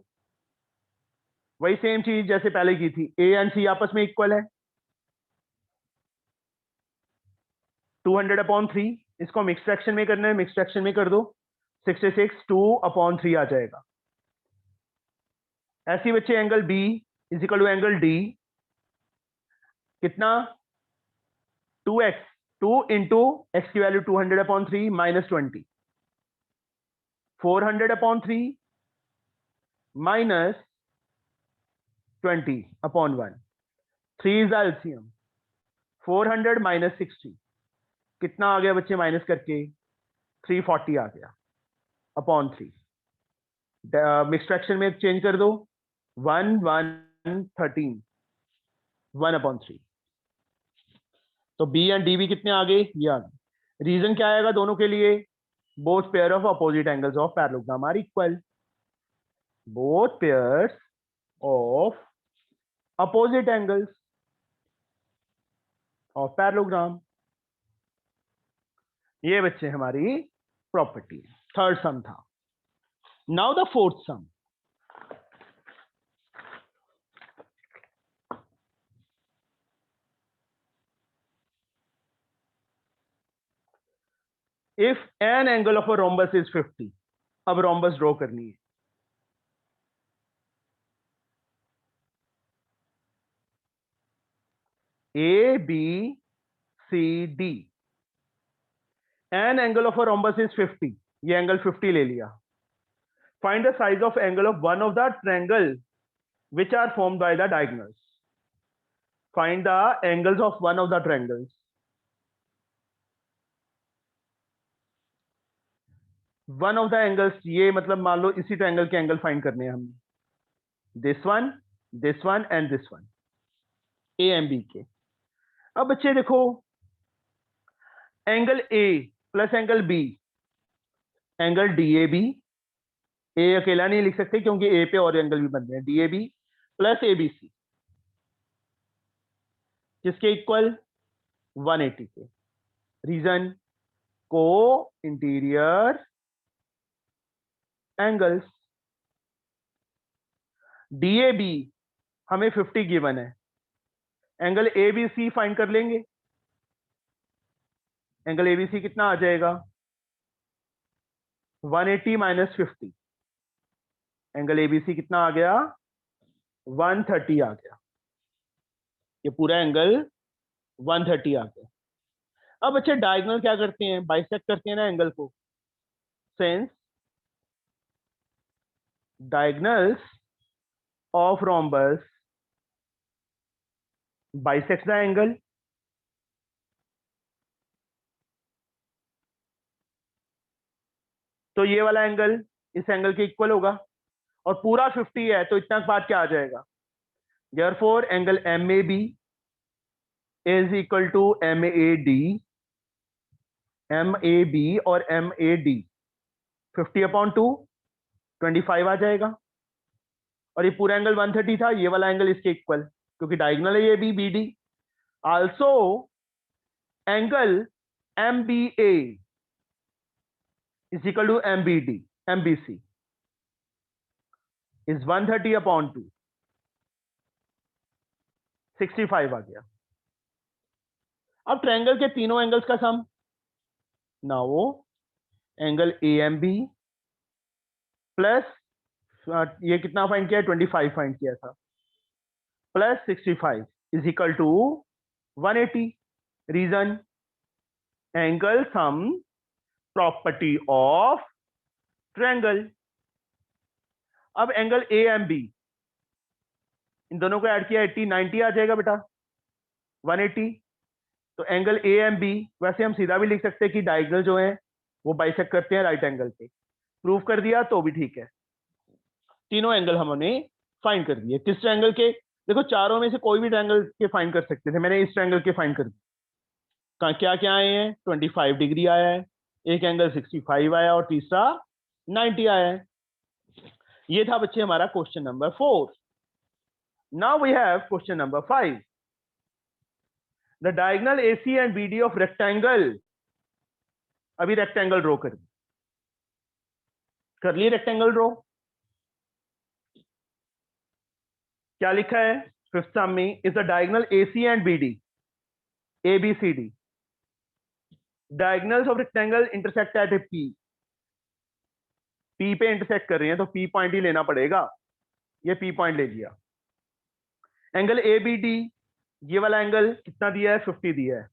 वही सेम चीज जैसे पहले की थी, A एंड C आपस में इक्वल है, 200 अपॉन 3। इसको मिक्स फ्रैक्शन में करना है, मिक्स फ्रैक्शन में कर दो, 66 2 अपॉन 3 आ जाएगा। ऐसी बच्चे angle B is equal to angle D कितना? 2x, 2 इंटू एक्स की value 200 upon 3 minus 20, 400/3 minus 20/1, 3 is LCM, 400 minus 60 कितना आ गया बच्चे माइनस करके? 340 आ गया अपॉन 3। मिक्स फ्रैक्शन में चेंज कर दो, 1 1 13 1/3। तो बी एंड डी भी कितने आ गए? ये आ गए। रीजन क्या आएगा दोनों के लिए? Both pair of opposite angles of parallelogram are equal. Both pairs of opposite angles of parallelogram. ये बच्चे हमारी प्रॉपर्टी। थर्ड सम था। Now the fourth sum. If an angle of a rhombus is 50। अब रोम्बस ड्रॉ करनी है। A B C D. An angle of a rhombus is 50। ये एंगल 50 ले लिया। Find the size of angle of one of the triangle which are formed by the diagonals. Find the angles of one of the triangles. One of the angles, ये मतलब मान लो इसी ट्रायंगल के एंगल फाइंड करने हैं हमने। This one and this one, A and B के। अब बच्चे देखो, angle A plus angle B, angle D A B. A अकेला नहीं लिख सकते क्योंकि ए पे और एंगल भी बन रहे हैं। D A B plus A B C किसके इक्वल? 180 के। रीजन? को interior angles. D A B हमें 50 गिवन है। Angle A B C find कर लेंगे। एंगल ए बी सी कितना आ जाएगा? 180 minus 50। Angle A B C कितना आ गया? 130 आ गया। ये पूरा एंगल 130 आ गया। अब अच्छे डायगोनल क्या करते हैं? बाइसेक्ट करते हैं ना एंगल को। Since diagonals of rhombus bisect the angle, तो ये वाला एंगल इस एंगल के इक्वल होगा और पूरा 50 है, तो इतना बाद क्या आ जाएगा? Therefore angle M A B is equal to M A D. M A B और एम ए डी 50/2 25 आ जाएगा। और ये पूरा एंगल 130 था, ये वाला एंगल इसके इक्वल, क्योंकि डायगोनल है ये B B D. Also angle M B A is equal to M B D, M B C is 130/2 65 आ गया। अब ट्रायंगल के तीनों एंगल्स का sum. Now angle A M B plus ये कितना फाइंड किया? 25 फाइंड किया था, plus 65 is equal to 180। Reason? Angle sum property of triangle. अब एंगल ए एम बी, इन दोनों को ऐड किया 80 90 आ जाएगा बेटा 180। तो एंगल ए एम बी वैसे हम सीधा भी लिख सकते हैं कि डायगोनल जो है वो बाइसेक्ट करते हैं राइट एंगल पे। प्रूव कर दिया तो भी ठीक है। तीनों एंगल हमने फाइंड कर दिए। किस ट्रायंगल के? देखो चारों में से कोई भी ट्रायंगल के फाइंड कर सकते थे, मैंने इस ट्रायंगल के फाइंड कर दिए। क्या क्या आए हैं? 25 डिग्री आया है, एक एंगल 65 आया और तीसरा 90 आया है। ये था बच्चे हमारा question number 4। Now we have question number 5। The diagonal AC and BD of rectangle. अभी रेक्टेंगल ड्रॉ कर लिए रेक्टेंगल ड्रॉ। क्या लिखा है फिफ्थ सम में? Is the diagonal AC and BD, ABCD diagonals of rectangle intersect at A P पे इंटरसेक्ट कर रहे हैं तो P पॉइंट ही लेना पड़ेगा। ये P पॉइंट ले लिया। एंगल ABD, ये वाला एंगल कितना दिया है? 50 दिया है।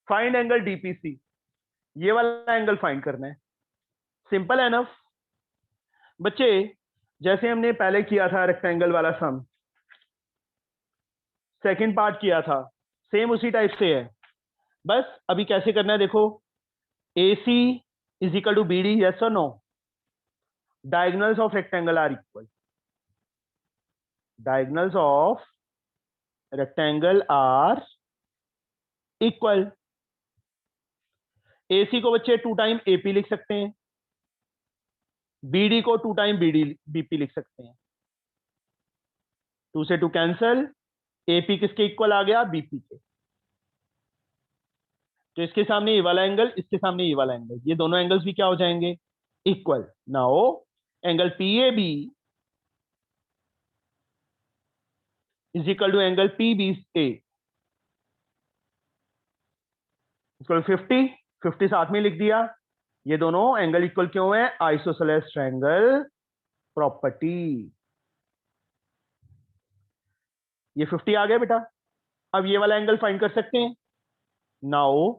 फाइंड एंगल DPC, ये वाला एंगल फाइंड करना है। सिंपल एनफ बच्चे। जैसे हमने पहले किया था रेक्टेंगल वाला सम, सेकंड पार्ट किया था, सेम उसी टाइप से है। बस अभी कैसे करना है देखो। A C is equal to B D, yes और no? Diagonals of rectangle are equal, diagonals of rectangle are equal. A C को बच्चे 2 टाइम एपी लिख सकते हैं, बीडी को 2 टाइम बीडी बीपी लिख सकते हैं। 2 से 2 कैंसल, एपी किसके इक्वल आ गया? बीपी के। तो इसके सामने ये वाला एंगल, इसके सामने ये वाला एंगल, ये दोनों एंगल्स भी क्या हो जाएंगे? Equal. Now angle PAB is equal to angle PBA equal 50, 50 साथ में लिख दिया। ये दोनों एंगल इक्वल क्यों है? Isosceles triangle property. ये 50 आ गया बेटा। अब ये वाला एंगल फाइंड कर सकते हैं। Now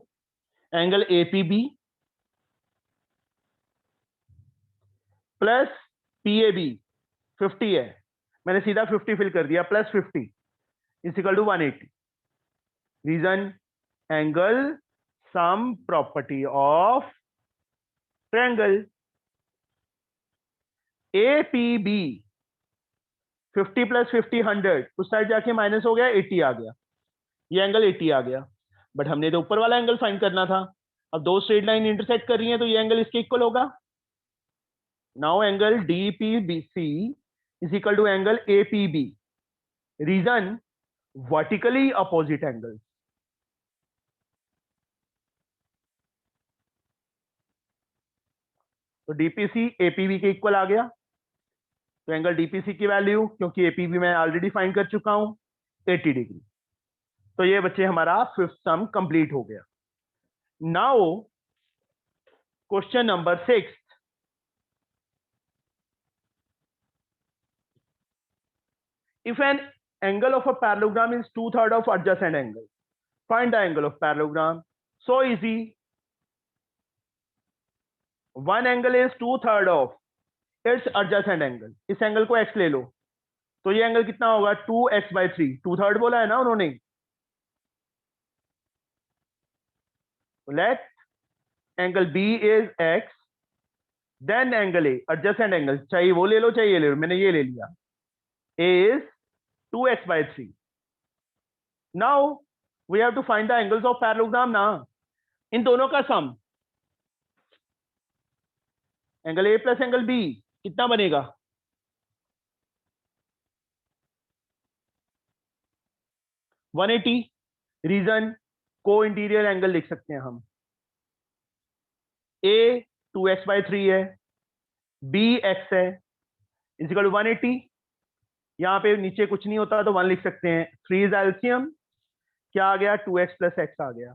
angle APB plus PAB 50 है, मैंने सीधा 50 फिल कर दिया, plus 50 is equal to 180। Reason angle sum property of triangle. APB 50 plus 50 100, उस साइड जाके माइनस हो गया, 80 आ गया, ये एंगल 80 आ गया। बट हमने तो ऊपर वाला एंगल फाइंड करना था। अब दो स्ट्रेट लाइन इंटरसेक्ट कर रही है तो ये एंगल इसके इक्वल होगा। Now angle DPBC is equal to angle APB. Reason vertically opposite angle. तो डीपीसी एपीबी के इक्वल आ गया। तो एंगल डीपीसी की वैल्यू, क्योंकि एपीबी मैं ऑलरेडी फाइंड कर चुका हूं, 80 डिग्री। तो ये बच्चे हमारा फिफ्थ सम कंप्लीट हो गया। Now question number 6। If an angle of a parallelogram is 2/3 of adjacent angle, find the angle of parallelogram. So easy. One angle is 2/3 of its adjacent angle. इस एंगल को x ले लो, तो ये एंगल कितना होगा? 2x/3। 2/3 बोला है ना उन्होंने। Let angle B is x, then angle A, adjacent angle, चाहिए वो ले लो चाहिए ले लो, मैंने ये ले लिया। A is 2x/3. Now we have to find the angles of parallelogram ना, इन दोनों का sum. Angle A plus angle B कितना बनेगा? 180। रीजन को इंटीरियर एंगल लिख सकते हैं हम। ए 2x/3 है, बी x है, इज इक्वल टू 180। यहां पे नीचे कुछ नहीं होता तो 1 लिख सकते हैं। 3 इज एल्सियम, क्या आ गया? 2x प्लस एक्स आ गया,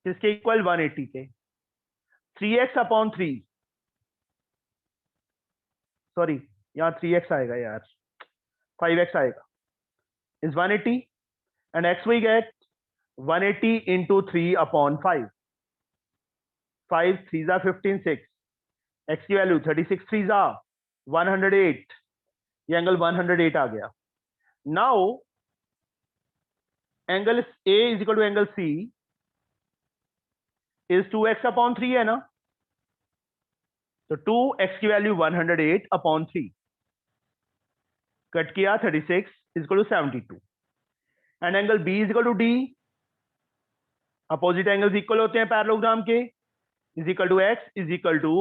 जिसके इक्वल 180 के। 3x/3, सॉरी यहाँ 3x आएगा यार, 5x आएगा, is 180 and x we get 180 into 3/5। 5 3 जा 15, 6, x की वैल्यू 36 3 जा 108। ये एंगल 108 आ गया। Now angle A is equal to angle C is 2x/3 है ना, तो 2x की वैल्यू 108/3 कट किया, 36 is equal to 72। And angle B is equal to D, opposite angles equal होते हैं पैरेललोग्राम के, is equal to x is equal to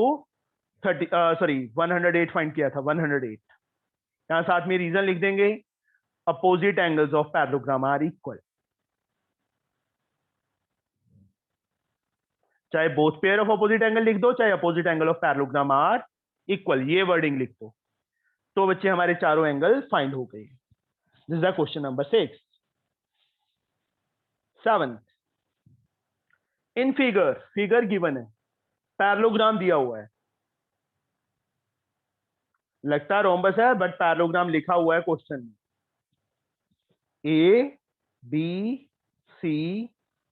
108 find किया था, 108। यहां साथ में रीजन लिख देंगे, opposite angles of parallelogram are equal. चाहे both pair of opposite angle लिख दो, चाहे opposite angle of parallelogram are equal, ये वर्डिंग लिख दो। तो बच्चे हमारे चारों एंगल फाइंड हो गए। This is the question number 6। 7th, in figure given है, पैरेललोग्राम दिया हुआ है, लगता रोम्बस है बट पैरेललोग्राम लिखा हुआ है क्वेश्चन में। A B C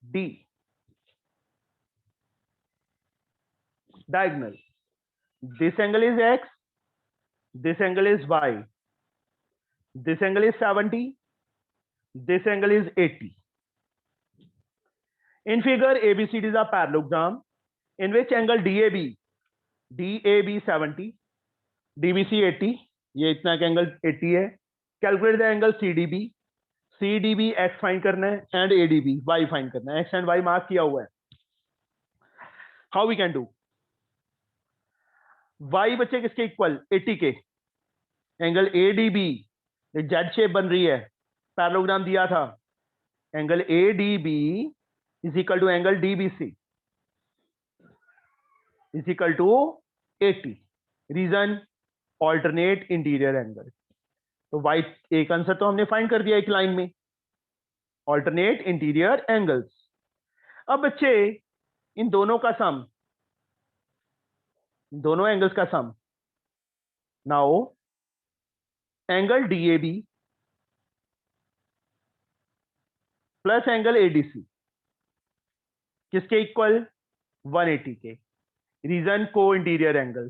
D diagonal, This angle is x, this angle is y, this angle is 70, this angle is 80. In figure, ABCD is a parallelogram in which angle DAB 70, DBC 80, ये इतना एंगल 80 है. Calculate the angle CDB, CDB x find करना है एंड ADB y फाइंड करना है. x एंड y मार्क किया हुआ है. How we can do? y बच्चे किसके इक्वल? 80 के. एंगल ADB जेड शेप बन रही है, पैरेललोग्राम दिया था. Angle ADB is equal to angle DBC is equal to 80. Reason alternate interior angle. तो y एक आंसर तो हमने फाइंड कर दिया एक लाइन में, ऑल्टरनेट इंटीरियर एंगल्स. अब बच्चे इन दोनों का सम, दोनों एंगल्स का sum. Now angle DAB plus angle ADC किसके इक्वल? 180 के. रीजन को इंटीरियर एंगल.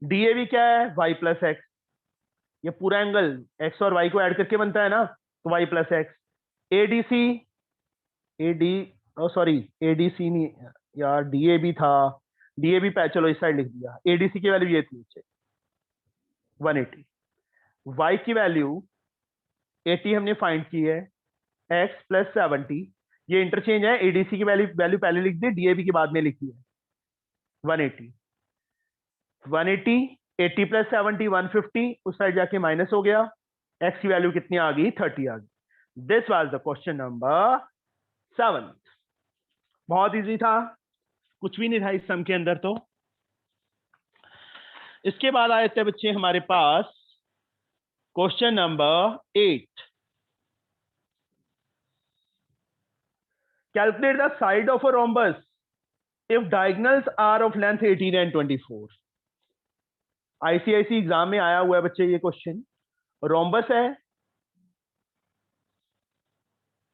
DAB क्या है? y plus x. ये पूरा एंगल x और y को ऐड करके बनता है ना, तो y plus x. ADC ADC नहीं यार, DAB था. DAB चलो इस साइड लिख दिया. ADC की वैल्यू ये थी 180. y की वैल्यू 80 हमने फाइंड की है, x प्लस 70. ये इंटरचेंज है. ADC की वैल्यू पहले लिख दी, DAB की बाद में लिखी है. 180 80 प्लस 70 150. उस साइड जाके माइनस हो गया. x की वैल्यू कितनी आ गई? 30 आ गई. This was the question number 7. बहुत इजी था, कुछ भी नहीं था इस सम के अंदर. तो इसके बाद आए थे बच्चे हमारे पास question number 8. Calculate the side of a rhombus if diagonals are of length 18 and 24. ICIC exam में आया हुआ है बच्चे ये क्वेश्चन. रोम्बस है,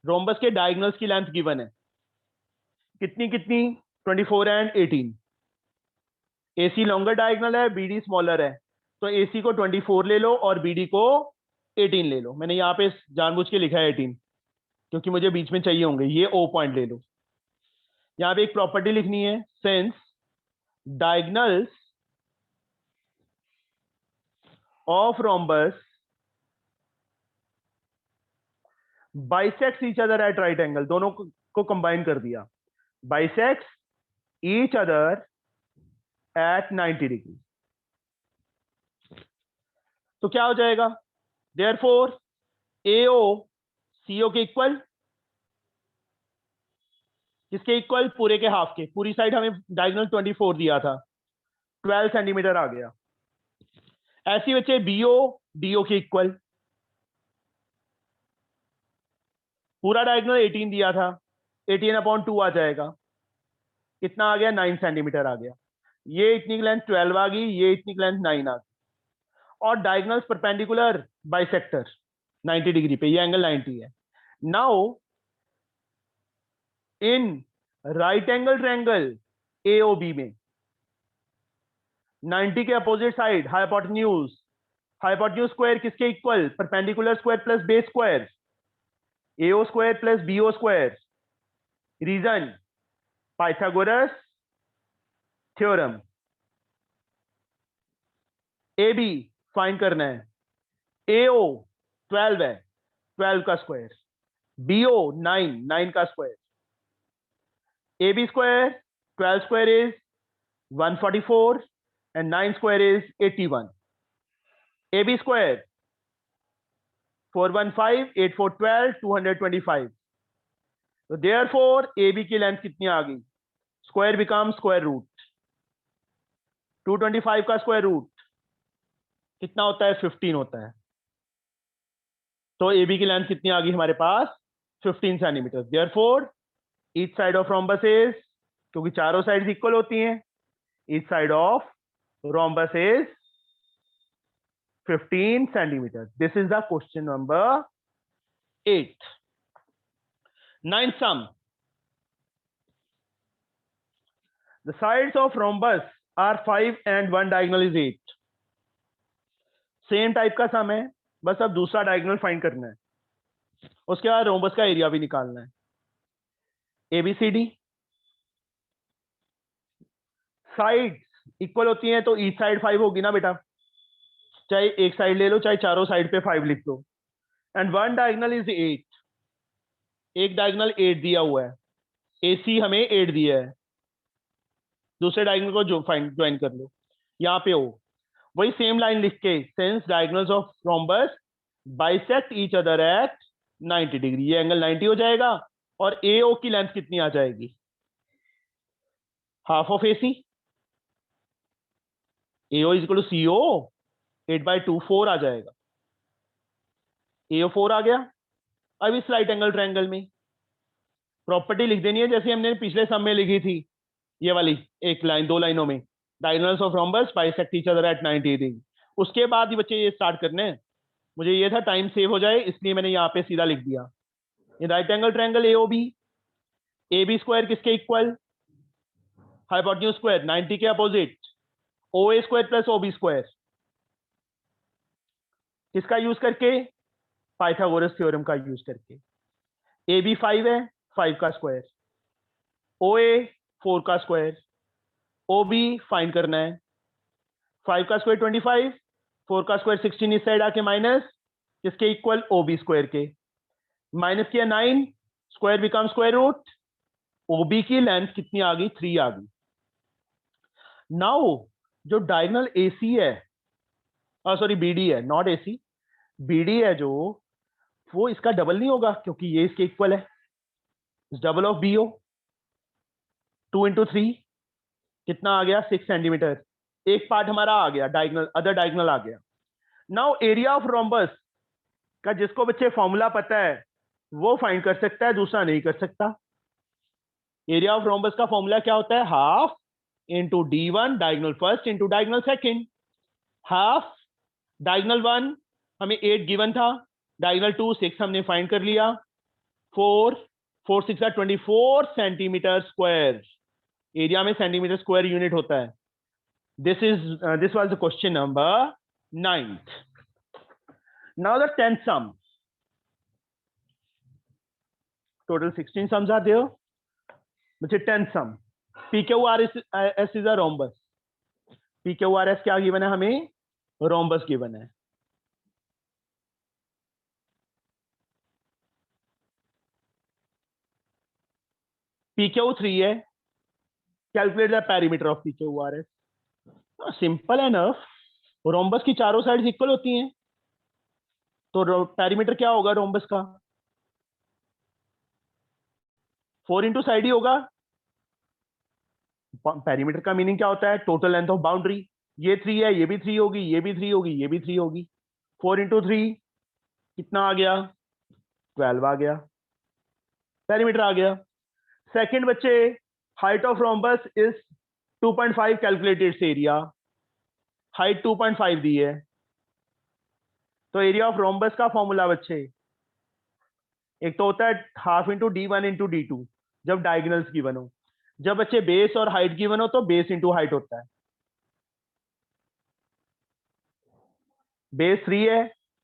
रोम्बस के डायगोनल्स की लेंथ गिवन है. कितनी कितनी? 24 एंड 18. AC लॉन्गर डायगोनल है, BD स्मॉलर है. तो AC को 24 ले लो और BD को 18 ले लो. मैंने यहाँ पे जानबूझ के लिखा है 18 क्योंकि मुझे बीच में चाहिए होंगे. ये O पॉइंट ले लो. यहाँ पे एक प्रॉपर्टी लिखनी है, since diagonals of rhombus bisects each other at right angle. दोनों को कंबाइन कर दिया. Bisects each other at 90 degree. तो क्या हो जाएगा? देयरफॉर AO CO के इक्वल. किसके इक्वल? पूरे के हाफ के. पूरी साइड हमें डायगोनल 24 दिया था, 12 सेंटीमीटर आ गया. ऐसी बच्चे BO DO के इक्वल. पूरा डायगोनल 18 दिया था, 18/2 आ जाएगा. कितना आ गया? 9 सेंटीमीटर आ गया. ये इतनी लेंथ 12 आ गई, ये इतनी लेंथ 9 आ गई. और डायगोनल्स परपेंडिकुलर बाइसेक्टर 90 डिग्री पे. ये एंगल 90 है. Now in right angle triangle AOB में 90 के opposite side hypotenuse. Hypotenuse square किसके इक्वल? Perpendicular square plus base square. AO square plus BO square. Reason Pythagoras theorem. AB find करना है. AO 12 है, 12 का स्क्वायर. BO 9 का square. AB square 12 square is 144 and 9 square is 81. AB square 415 8412 225. So therefore AB की लेंथ कितनी आ गई? Square become square root. 225 का स्क्वायर रूट कितना होता है? 15 होता है. तो AB की लेंथ कितनी आ गई हमारे पास? 15 centimetre. Therefore each side of rhombus is, क्योंकि चारों साइड्स इक्वल होती हैं, each side of rhombus is 15 centimeters. This is the question number 8. Ninth sum. The sides of rhombus are 5 and one diagonal is 8। Same type का सम है, बस अब दूसरा डायगोनल फाइंड करना है। उसके बाद रोम्बस का एरिया भी निकालना है। एबीसीडी साइड इक्वल होती हैं तो ईच साइड 5 होगी ना बेटा, चाहे एक साइड ले लो चाहे चारों साइड पे 5 लिख दो। एंड वन डायगोनल इज 8, एक डायगोनल 8 दिया हुआ है, एसी हमें 8 दिया है। दूसरे डायगोनल को जो फाइंड ज्वाइन कर लो, यहाँ पे हो वही सेम लाइन लिख के, since diagonals of rhombus bisect each other at 90 degree, ये एंगल 90 हो जाएगा। और एओ की लेंथ कितनी आ जाएगी, half of AC. AO is equal to CO 8/2 4 आ जाएगा। एओ 4 आ गया। अब इस राइट एंगल ट्रायंगल में प्रॉपर्टी लिख देनी है जैसे हमने पिछले सम में लिखी थी, ये वाली एक लाइन, दो लाइनों में, diagonals of rhombus bisect each other at 90 degree. उसके बाद ही बच्चे ये स्टार्ट करने हैं। मुझे ये था टाइम सेव हो जाए इसलिए मैंने यहाँ पे सीधा लिख दिया। ये right angle triangle AOB, A B square किसके इक्वल, हाइपोटेन्यूज स्क्वायर 90 के opposite, O A square plus O B square, किसका यूज करके, पाइथागोरस थ्योरम का यूज करके। ए बी 5 है, 5 का स्क्वायर, ओ ए 4 का स्क्वायर, ओ बी फाइंड करना है, 5 का स्क्वायर 25, 4 का स्क्वायर 16, इस साइड आके माइनस, किसके इक्वल, ओ बी स्क्वायर के। माइनस किया 9, स्क्वायर बिकम स्क्वायर रूट, ओबी की लेंथ कितनी आ गई, 3 आ गई। नाउ जो डायगोनल एसी है, सॉरी बीडी है, नॉट एसी, बीडी है जो, वो इसका डबल नहीं होगा क्योंकि ये इसके इक्वल है, डबल ऑफ बीओ, 2 × 3 कितना आ गया, 6 सेंटीमीटर। एक पार्ट हमारा आ गया डायगोनल, अदर डायगोनल आ गया। नाउ एरिया ऑफ रोम्बस का जिसको बच्चे फॉर्मूला पता है वो फाइंड कर सकता है, दूसरा नहीं कर सकता। एरिया ऑफ रोम्बस का फॉर्मूला क्या होता है, half into D1 diagonal first into diagonal second. Half diagonal 1 हमें 8 गिवन था, डायगोनल 2 6 हमने फाइंड कर लिया, 4 4 6 24 सेंटीमीटर स्क्वायर। एरिया में सेंटीमीटर स्क्वायर यूनिट होता है। This was the question number 9th। Now the 10th sum, total 16 sums are there, which is 10th sum। PQRS is a rhombus। PQRS क्या गिवन है हमें, रोम्बस गिवन है। PQ3 है, calculate the perimeter of PQRS। Simple enough, rhombus की चारों साइड्स इक्वल होती हैं तो पेरीमीटर क्या होगा रोम्बस का, 4 इंटू साइड ही होगा। पेरीमीटर का मीनिंग क्या होता है, टोटल लेंथ ऑफ बाउंड्री। ये 3 है, ये भी 3 होगी, ये भी 3 होगी, ये भी 3 होगी। 4 इंटू 3 कितना आ गया, 12 आ गया, पेरीमीटर आ गया। सेकंड बच्चे, height of rhombus is 2.5, calculated area, height 2.5 दी है तो एरिया ऑफ रोम्बस का फॉर्मूला बच्चे, एक तो होता है half into D1 into D2 जब डायगोनल्स गिवन हो, जब बच्चे बेस और हाइट गिवन हो तो बेस इंटू हाइट होता है। बेस 3 है,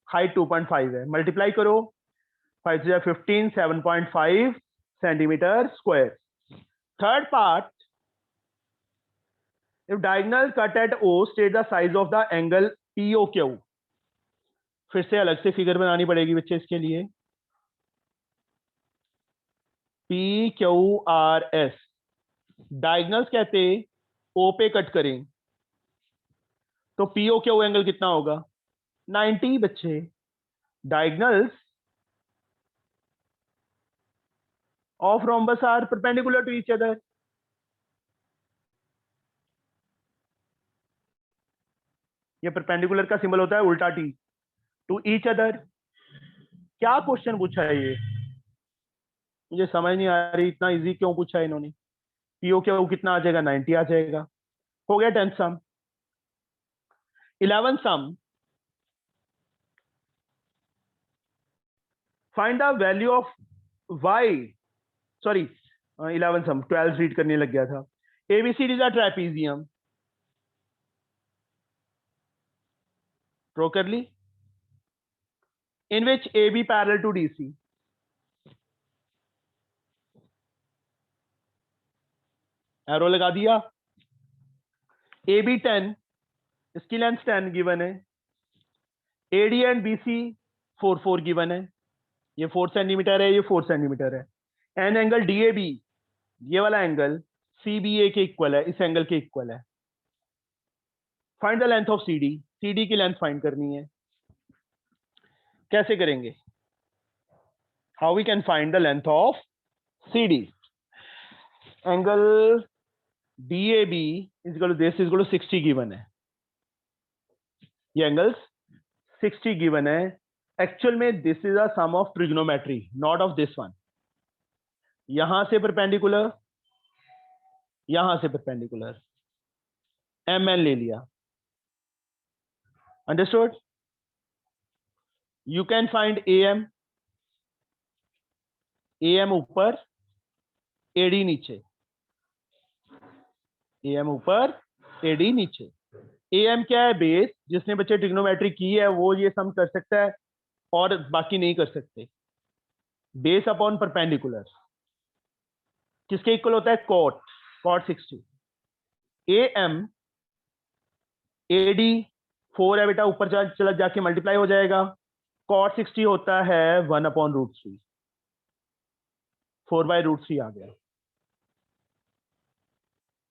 हाइट 2.5 है, मल्टीप्लाई करो, 5 3 15, 7.5 centimetre square. Third part, if diagonal cut at O state the size of the angle POQ। फिर से अलग से फिगर बनानी पड़ेगी बच्चे इसके लिए। PQRS डायगोनल्स कहते O पे कट करें तो POQ एंगल कितना होगा, 90 बच्चे। Diagonals of rhombus are perpendicular to each other. ये परपेंडिकुलर का सिंबल होता है उल्टा T, टू ईच अदर। क्या क्वेश्चन पूछा है ये, मुझे समझ नहीं आ रही, इतना इजी क्यों पूछा है इन्होंने। POQ कितना आ जाएगा, 90 आ जाएगा। हो गया 10th sum. 11th sum, find the value of y, sorry 11th sum, 12 read करने लग गया था। ABCD is a trapezium, draw कर ली, in which A B parallel to D C, arrow लगा दिया, ए बी 10, इसकी लेंथ 10 गिवन है, A D and B C 4 given है, ये 4 सेंटीमीटर है, ये 4 सेंटीमीटर है, an angle D A B, ये वाला एंगल सी बी ए के इक्वल है, इस एंगल के इक्वल है। Find the length of C D, C D की लेंथ फाइंड करनी है, कैसे करेंगे? How we can find the length of C D? Angle D A B is equal to this is equal to 60 given है, ये एंगल्स 60 गिवन है। एक्चुअल में this is a sum of trigonometry, not of this one. यहां से परपेंडिकुलर, यहां से परपेंडिकुलर, एम एन ले लिया, understood? You can find A M ऊपर, एडी नीचे, ए एम ऊपर, एडी नीचे। ए एम क्या है? बेस। जिसने बच्चे ट्रिग्नोमेट्री की है वो ये सम कर सकता है और बाकी नहीं कर सकते। बेस अपॉन परपेंडिकुलर किसके इक्वल होता है? Cot, cot 60। A M A D 4 है बेटा, ऊपर चला जाके मल्टीप्लाई हो जाएगा, कॉट 60 होता है 1/√3, 4/√3 आ गया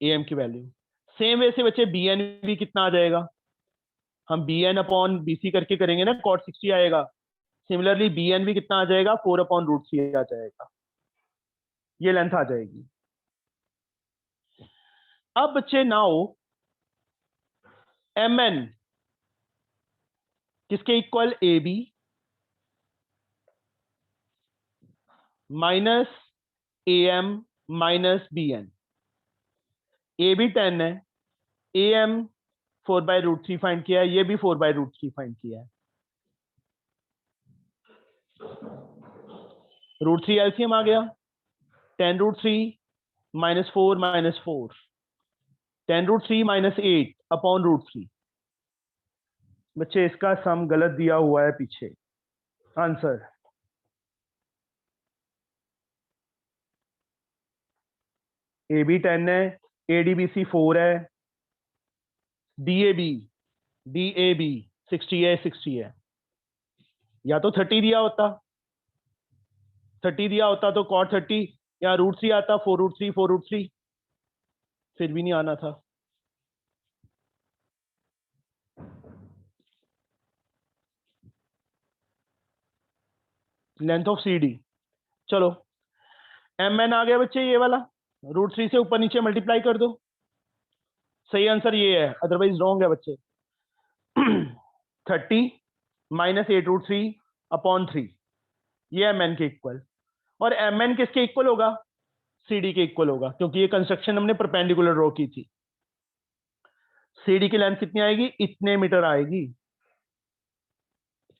ए एम की वैल्यू। सेम वे से बच्चे बी एन भी कितना आ जाएगा? हम B N upon B C करके करेंगे ना, कॉट 60 आएगा। सिमिलरली बी एन भी कितना आ जाएगा? 4/√3 आ जाएगा, ये लेंथ आ जाएगी। अब बच्चे नाउ एम एन किसके equal? A B minus A M minus B N. A B 10 है, ए एम 4/√3 फाइंड किया है, ये भी 4/√3 फाइंड किया है। √3 एलसीएम आ गया, 10√3 -4 -4, 10√3 -8 अपॉन √3। बच्चे इसका सम गलत दिया हुआ है पीछे, आंसर ए बी 10 है, ए डी बी सी 4 है, डी ए बी 60 है, 60 है। या तो 30 दिया होता, 30 दिया होता तो कॉट 30 या √3 आता, 4√3 फिर भी नहीं आना था। लेंथ ऑफ सी डी, चलो एम एन आ गया बच्चे, ये वाला √3 से ऊपर नीचे मल्टीप्लाई कर दो, सही आंसर ये है, अदरवाइज रॉन्ग है बच्चे। 30 -8√3 अपॉन 3, ये एम एन के इक्वल। और एम एन किसके इक्वल होगा? सी डी के इक्वल होगा, क्योंकि ये कंस्ट्रक्शन हमने परपेंडिकुलर ड्रॉ की थी। सी डी की लेंथ कितनी आएगी? इतने मीटर आएगी,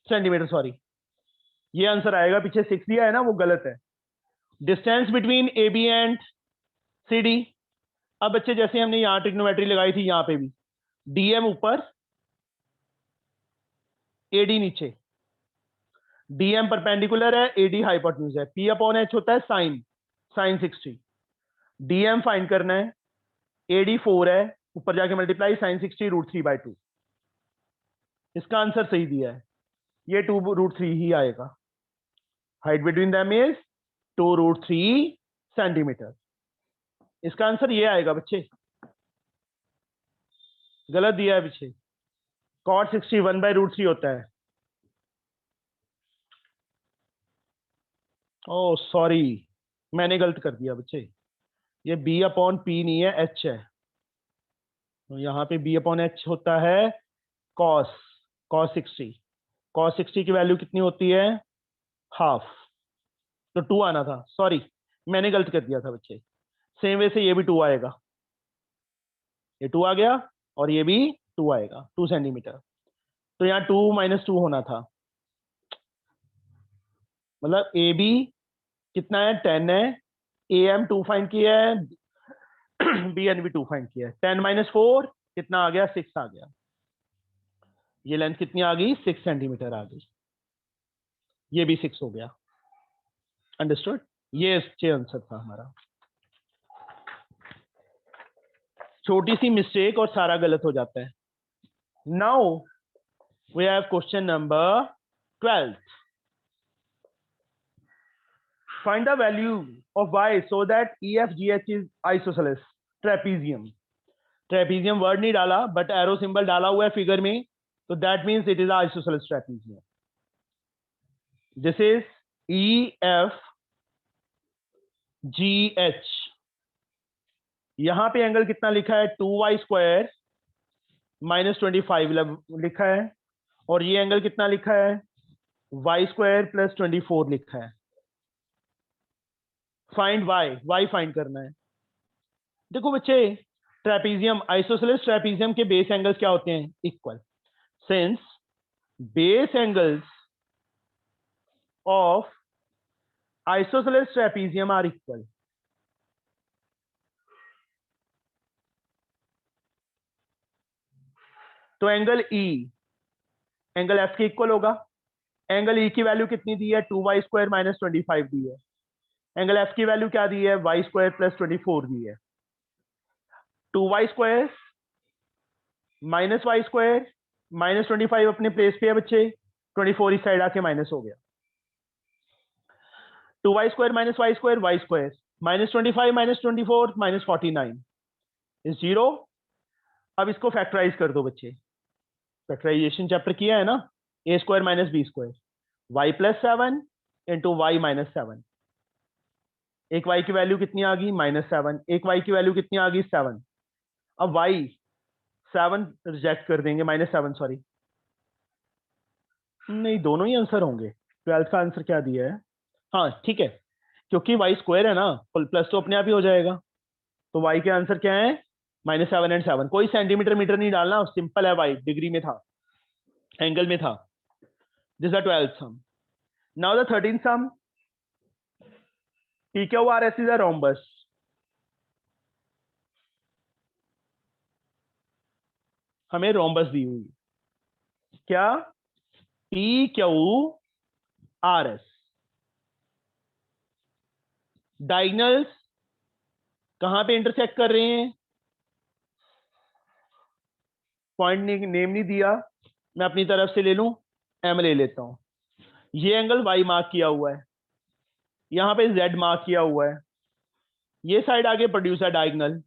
सेंटीमीटर सॉरी, ये आंसर आएगा। पीछे 6 दिया है ना, वो गलत है। Distance between A B and C D. अब बच्चे जैसे हमने यहां ट्रिग्नोमेट्री लगाई थी, यहां पे भी डीएम ऊपर, एडी नीचे। डीएम परपेंडिकुलर है, एडी हाइपोटेन्यूज है, पी अपॉन एच होता है साइन 60। डीएम फाइंड करना है, एडी 4 है, ऊपर जाके मल्टीप्लाई साइन 60 √3/2। इसका आंसर सही दिया है, ये 2√3 ही आएगा। Height between them is 2√3 centimetre. इसका आंसर ये आएगा बच्चे, गलत दिया है पीछे, कॉट 60 1/√3 होता है। ओ सॉरी, मैंने गलत कर दिया बच्चे, ये बी अपॉन पी नहीं है, एच है। तो यहाँ पे बी अपॉन एच होता है कॉस 60। कॉस 60 की वैल्यू कितनी होती है? हाफ, तो 2 आना था, सॉरी मैंने गलत कर दिया था बच्चे। सेम वे से ये भी 2 आएगा, ये 2 आ गया और ये भी 2 आएगा, 2 सेंटीमीटर। तो यहाँ 2 - 2 होना था, मतलब ए बी कितना है? 10 है, ए एम 2 फाइंड किया है, बी एन भी 2 फाइंड किया है। 10 - 4 कितना आ गया? 6 आ गया। ये लेंथ कितनी आ गई, 6 सेंटीमीटर आ गई, ये भी 6 हो गया। अंडरस्टूड? ये अच्छे आंसर था हमारा। छोटी सी मिस्टेक और सारा गलत हो जाता है। Now we have question number 12। Find the value of y so that EFGH is isosceles trapezium। Trapezium word नहीं डाला बट एरो सिंबल डाला हुआ है फिगर में, तो that means it is isosceles trapezium. This is EFGH। यहां पे एंगल कितना लिखा है, 2y² - 25 लिखा है, और ये एंगल कितना लिखा है, y² + 24 लिखा है। फाइंड y फाइंड करना है। देखो बच्चे, ट्रेपीजियम, आइसोसेलेस ट्रेपीजियम के बेस एंगल्स क्या होते हैं, equal. Since base angles of isosceles trapezium are equal, तो एंगल E एंगल F के इक्वल होगा। एंगल E की वैल्यू कितनी दी है, 2y² - 25 दी है। एंगल F की वैल्यू क्या दी है, y² + 24 दी है। 2y² - y² - 25 अपने प्लेस पे है बच्चे, 24 इस साइड आके माइनस हो गया। 2y² - y² y² -25 - 24 -49 is 0। अब इसको फैक्टराइज कर दो बच्चे, फैक्टराइजेशन चैप्टर किया है ना, a² - b², y + 7 × y - 7। एक y की वैल्यू कितनी आ गई, -7। एक y की वैल्यू कितनी आ गई, 7। अब y 7 रिजेक्ट कर देंगे, -7 सॉरी, नहीं दोनों ही आंसर होंगे। 12th का आंसर क्या दिया है, हाँ ठीक है, क्योंकि y² है ना, प्लस तो अपने आप ही हो जाएगा। तो y के आंसर क्या है, -7 और 7। कोई सेंटीमीटर मीटर नहीं डालना, सिंपल है, y डिग्री में था, एंगल में था। This the 12th sum. Now the 13th sum. PQRS is a rhombus. हमें रोम्बस दी हुई, क्या, PQRS। डायगनल्स कहां पे इंटरसेक्ट कर रहे हैं, पॉइंट नेम नहीं दिया, मैं अपनी तरफ से ले लूं, M ले लेता हूं। ये एंगल Y मार्क किया हुआ है, यहां पे Z मार्क किया हुआ है, ये साइड आगे प्रोड्यूसर डायगनल,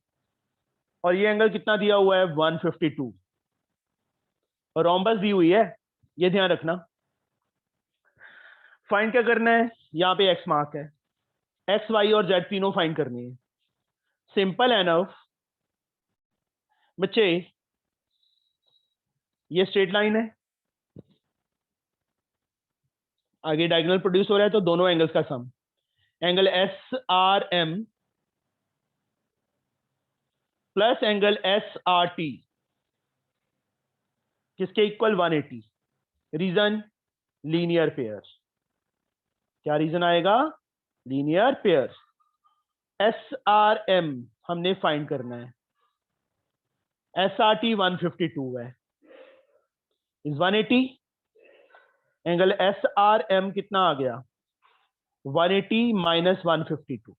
और ये एंगल कितना दिया हुआ है, 152। और रोम्बस दी हुई है, ये ध्यान रखना। फाइंड क्या करना है, यहाँ पे X मार्क है, X, Y और Z तीनों फाइंड करनी है। सिंपल एनफ बच्चे, ये स्ट्रेट लाइन है, आगे डायगोनल प्रोड्यूस हो रहा है, तो दोनों एंगल्स का sum, angle SRM plus angle SRT किसके इक्वल, 180। Reason, linear pair. क्या रीजन आएगा, लीनियर पेयर। SRM हमने फाइंड करना है, SRT 152 है, इज 180। एंगल SRM कितना आ गया, 180 - 152।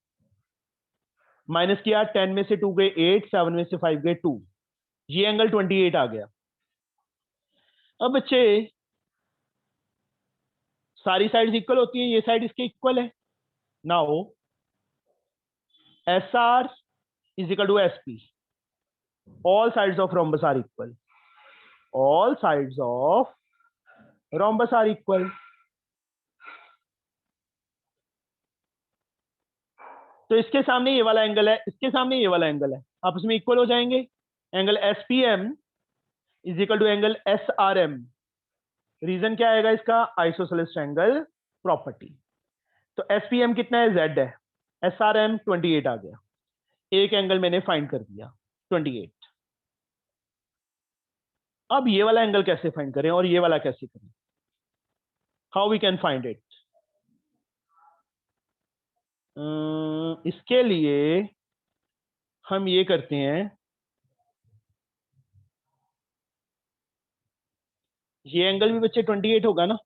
माइनस किया, 10 में से 2 गए 8, 7 में से 5 गए 2, ये एंगल 28 आ गया। अब बच्चे, सारी साइड्स इक्वल होती हैं, ये साइड इसके इक्वल है। Now SR is equal to SP, all sides of rhombus are equal, all sides of rhombus are equal। तो इसके सामने ये वाला एंगल है, इसके सामने ये वाला एंगल है, आपस में इक्वल हो जाएंगे। Angle SPM is equal to angle SRM। Reason क्या आएगा इसका, आइसोसेलेस ट्रायंगल प्रॉपर्टी। तो SPM कितना है, Z है, SRM 28 आ गया, एक एंगल मैंने फाइंड कर दिया 28। अब ये वाला एंगल कैसे फाइंड करें और ये वाला कैसे करें, how we can find it. इसके लिए हम ये करते हैं, ये एंगल भी बच्चे 28 होगा ना,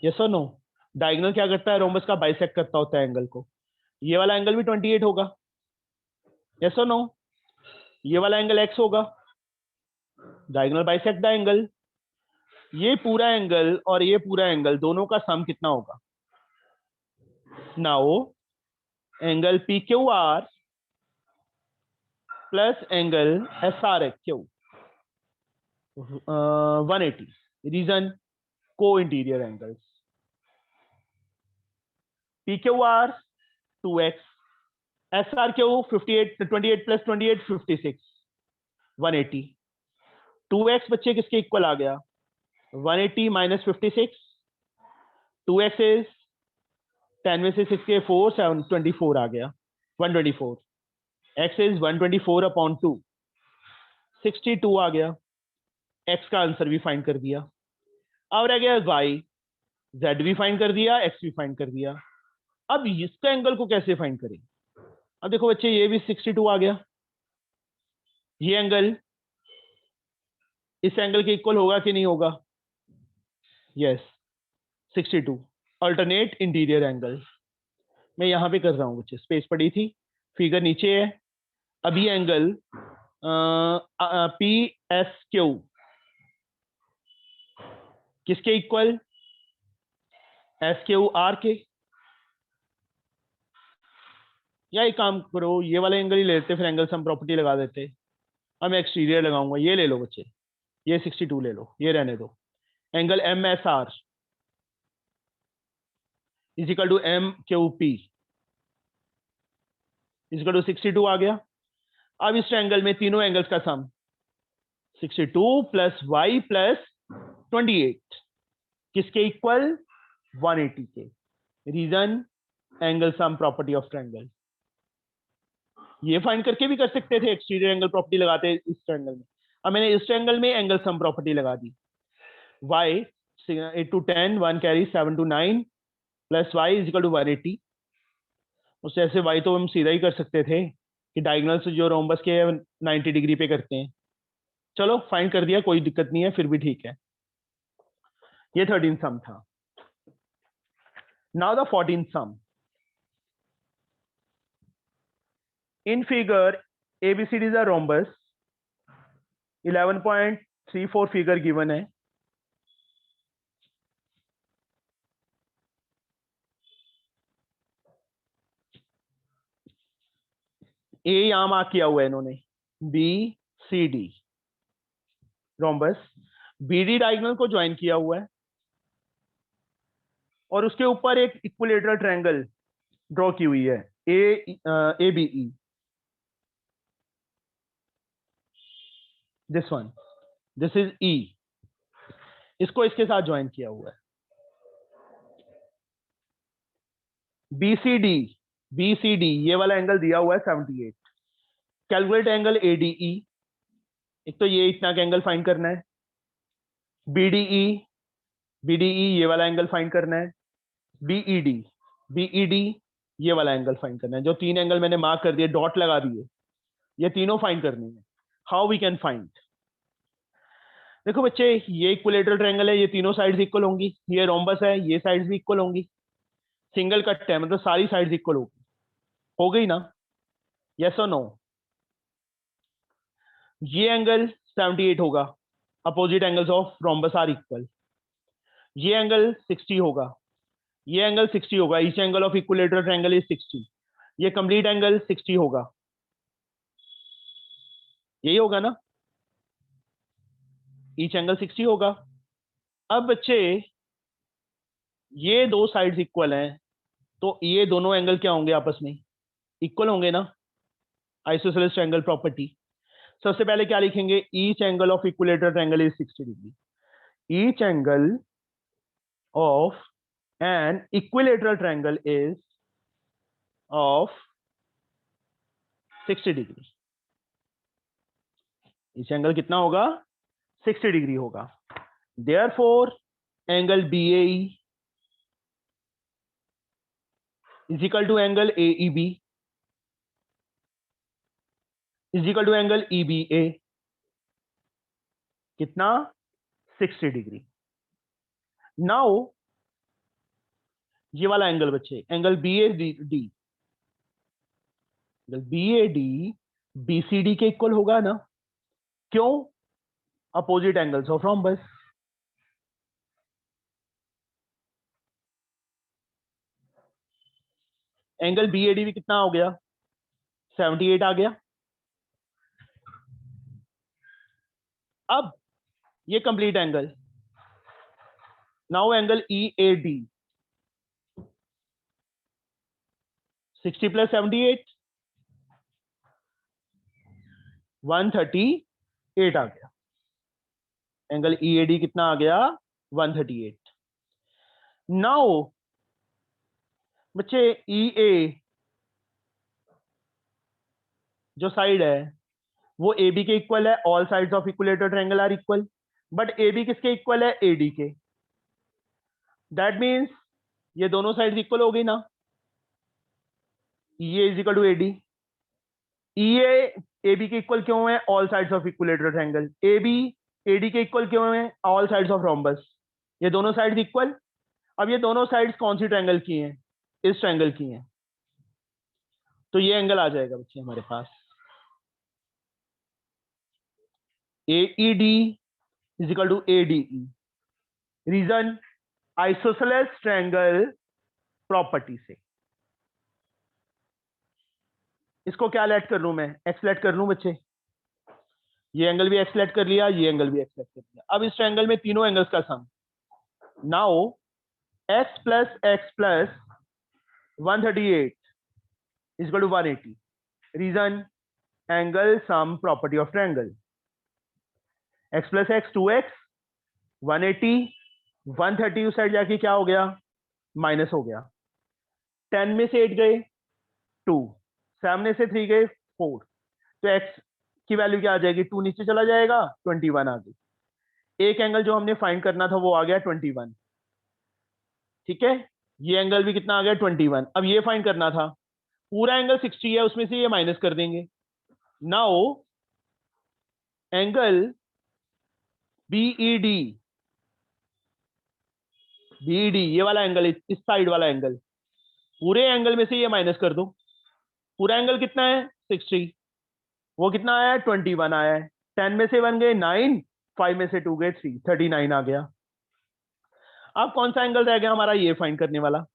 यस और नो? डायगोनल क्या करता है, रोम्बस का बाइसेक्ट करता होता है एंगल को। ये वाला एंगल भी 28 होगा, यस और नो? ये वाला एंगल x होगा, डायगोनल बाइसेक्ट द एंगल। ये पूरा एंगल और ये पूरा एंगल दोनों का सम कितना होगा? Now angle P Q R plus angle S R X Q 180। Reason, को interior angles. P Q R 2x, S R Q 58, 28 plus 28 56, 180। 2x बच्चे किसके इक्वल आ गया? 180 माइनस 56, 2x इज 10 में से 6 के 4, 7 24 आ गया, 124। x इज 124 अपॉन 2, 62 आ गया। x का आंसर भी फाइंड कर दिया। अब रह गया y, z भी फाइंड कर दिया, x भी फाइंड कर दिया। अब इसका एंगल को कैसे फाइंड करें? अब देखो बच्चे, ये भी 62 आ गया, ये एंगल इस एंगल के इक्वल होगा कि नहीं होगा? Yes, 62 alternate interior angle. मैं यहां पे कर रहा हूं बच्चे, स्पेस पड़ी थी, फिगर नीचे है। अभी एंगल पी एस क्यू किसके इक्वल? एस क्यू आर के। या एक काम करो, ये वाला एंगल ही ले लेते, फिर एंगल सम प्रॉपर्टी लगा देते। अब मैं एक्सटीरियर लगाऊंगा, ये ले लो बच्चे, ये 62 ले लो, ये रहने दो। Angle M S R is equal to M Q P is equal to 62 आ गया। अब इस ट्रायंगल में तीनों एंगल्स का सम 62 प्लस वाई प्लस 28 किसके इक्वल? 180 के। Reason, angle sum property of triangle. ये फाइंड करके भी कर सकते थे, एक्सटीरियर एंगल प्रॉपर्टी लगाते इस ट्रायंगल में। अब मैंने इस ट्रायंगल में एंगल सम प्रॉपर्टी लगा दी। y 8 to 10, 1 carry 7 to 9 plus y is equal to 180। उससे ऐसे y तो हम सीधा ही कर सकते थे कि डायगोनल से जो रोम्बस के 90 डिग्री पे करते हैं। चलो फाइंड कर दिया, कोई दिक्कत नहीं है, फिर भी ठीक है। ये 13 सम था। Now the 14 sum. In figure ABCD is a rhombus. 11.34 figure given है। ए यहां मार्क किया हुआ है इन्होंने, BCD रोम्बस। BD डायगोनल को ज्वाइन किया हुआ है और उसके ऊपर एक इक्विलेटरल ट्रायंगल ड्रॉ की हुई है, ABE। This one, this is E। इसको इसके साथ ज्वाइन किया हुआ है। BCD ये वाला एंगल दिया हुआ है 78। Calculate angle ADE। एक तो ये इतना का एंगल फाइंड करना है। BDE ये वाला एंगल फाइंड करना है। BED ये वाला एंगल फाइंड करना है। जो तीन एंगल मैंने मार्क कर दिए, डॉट लगा दिए, ये तीनों फाइंड करने हैं। How we can find? देखो बच्चे, ये इक्विलेटरल ट्रायंगल है, ये तीनों साइड्स इक्वल होंगी। ये रोम्बस है, ये साइड्स भी इक्वल होंगी। सिंगल कट है, मतलब सारी साइड्स इक्वल होगी। हो गई ना? यस और नो? ये एंगल 78 होगा, opposite angles of rhombus are equal. ये एंगल 60 होगा, ये एंगल 60 होगा। Each angle of equilateral triangle is 60। ये कंप्लीट एंगल 60 होगा। यही होगा ना? ईच एंगल 60 होगा। अब बच्चे, ये दो साइड्स इक्वल हैं, तो ये दोनों एंगल क्या होंगे? आपस में इक्वल होंगे ना? Isosceles triangle property. सबसे पहले क्या लिखेंगे? Each angle of equilateral triangle is 60 degree. Each angle of an equilateral triangle is of 60 degree. Each angle कितना होगा? 60 डिग्री होगा। Therefore angle BAE is equal to angle AEB is equal to angle EBA। कितना? 60 डिग्री। नाउ ये वाला एंगल बच्चे, angle B A D, angle B A D BCD के इक्वल होगा ना? क्यों? Opposite angles of rhombus. Angle B A D भी कितना हो गया? 78 आ गया। अब ये complete angle, now angle E A D 60 plus 78 138 आ गया। एंगल ई ए डी कितना आ गया? 138। नाउ बच्चे ई ए जो साइड है वो ए बी के इक्वल है। All sides of equilateral triangle are equal, but A B किसके इक्वल है? ए डी के। दैट मीन्स ये दोनों साइड्स इक्वल हो गई ना। E A is equal to A D. E A B के इक्वल क्यों है? All sides of equilateral triangle. A B A D के इक्वल क्यों है? All sides of rhombus. ये दोनों साइड्स इक्वल। अब ये दोनों साइड्स कौन सी ट्रायंगल की हैं? इस ट्रायंगल की हैं। तो ये एंगल आ जाएगा बच्चे हमारे पास AED is equal to ADE। Reason, isosceles triangle property से। इसको क्या लेट कर लूं मैं? एक्स लेट कर लूं बच्चे। ये एंगल भी एक्स लेट कर लिया, ये एंगल भी एक्स लेट कर लिया। अब इस ट्रायंगल में तीनों एंगल्स का sum, now x plus 138 is equal to 180। Reason, angle sum property of triangle. x plus X 2x 180 130 उस साइड जाके क्या हो गया? माइनस हो गया। 10 में से 8 गए 2, सामने से 3 गए 4, तो x की वैल्यू क्या आ जाएगी? 2 नीचे चला जाएगा, 21 आ गई। एक एंगल जो हमने फाइंड करना था वो आ गया 21। ठीक है, ये एंगल भी कितना आ गया? 21। अब ये फाइंड करना था, पूरा एंगल 60 है, उसमें से ये माइनस कर देंगे। नाउ एंगल बीईडी, बीईडी ये वाला एंगल, इस साइड वाला एंगल, पूरे एंगल में से ये माइनस कर दो। पूरा एंगल कितना है? 60। वो कितना आया है? 21 आया है। 10 में से 1 गए 9, 5 में से 2 गए 3, 39 आ गया। अब कौन सा एंगल रह गया हमारा? ये फाइंड करने वाला।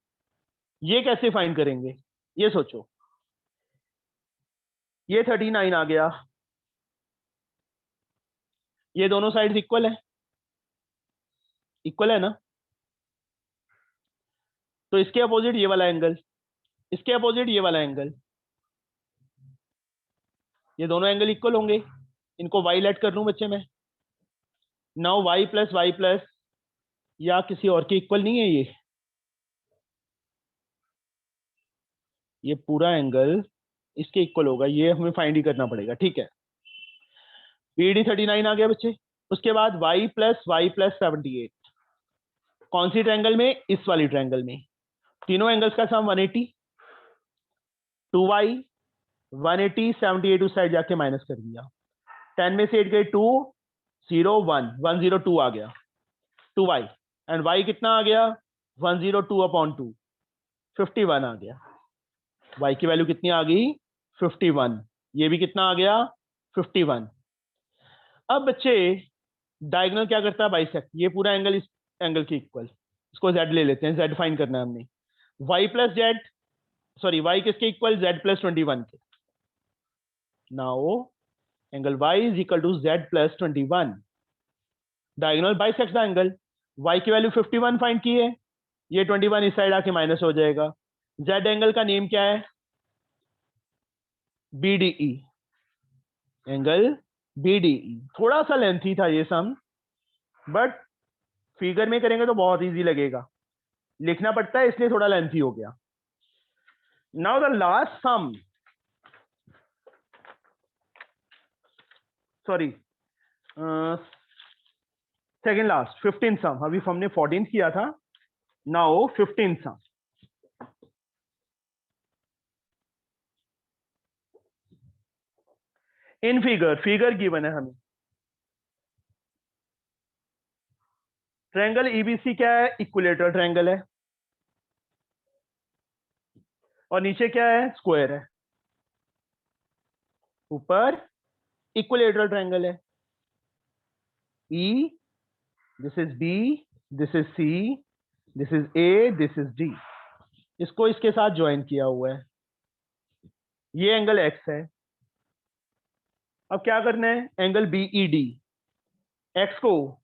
ये कैसे फाइंड करेंगे ये सोचो। ये 39 आ गया, ये दोनों साइड्स इक्वल है, इक्वल है ना? तो इसके अपोजिट ये वाला एंगल, इसके अपोजिट ये वाला एंगल, ये दोनों एंगल इक्वल होंगे। इनको y लेट कर लूं बच्चे मैं। नाउ y प्लस या किसी और के इक्वल नहीं है ये पूरा एंगल इसके इक्वल होगा, ये हमें फाइंड ही करना पड़ेगा। ठीक है, BD 39 आ गया बच्चे। उसके बाद y प्लस 78, कौन सी ट्रायंगल में? इस वाली ट्रायंगल में। तीनों एंगल्स का सम 180, 2y 180 78 उस साइड जाके माइनस कर दिया। 10 में से 8 गए 2, 0 1 102 आ गया 2y, एंड y कितना आ गया? 102 अपॉन 2, 51 आ गया। y की वैल्यू कितनी आ गई? 51। ये भी कितना आ गया? 51। अब बच्चे डायगोनल क्या करता है? बाइसेक्ट। ये पूरा एंगल इस एंगल के इक्वल, इसको z ले लेते हैं, z फाइंड करना है हमने। y plus z, sorry y किसके इक्वल? z प्लस 21 के। Now angle y is equal to z plus 21। Diagonal bisect the angle. y की वैल्यू 51 फाइंड की है, ये 21 इस साइड आके माइनस हो जाएगा। z एंगल का नेम क्या है? BDE, angle BDE। थोड़ा सा लेंथी था ये सम, बट फिगर में करेंगे तो बहुत इजी लगेगा, लिखना पड़ता है इसलिए थोड़ा लेंथी हो गया। Now the last sum, sorry second last 15 sum. अभी हमने 14 किया था, now 15 sum. In figure given है हमें, ट्रायंगल ईबीसी क्या है? इक्विलेटरल ट्रायंगल है, और नीचे क्या है? स्क्वायर है। ऊपर इक्विलेटरल ट्रायंगल है। E, this is B, this is C, this is A, this is D. इसको इसके साथ ज्वाइन किया हुआ है। ये एंगल एक्स है। अब क्या करना है? एंगल बीईडी, एक्स को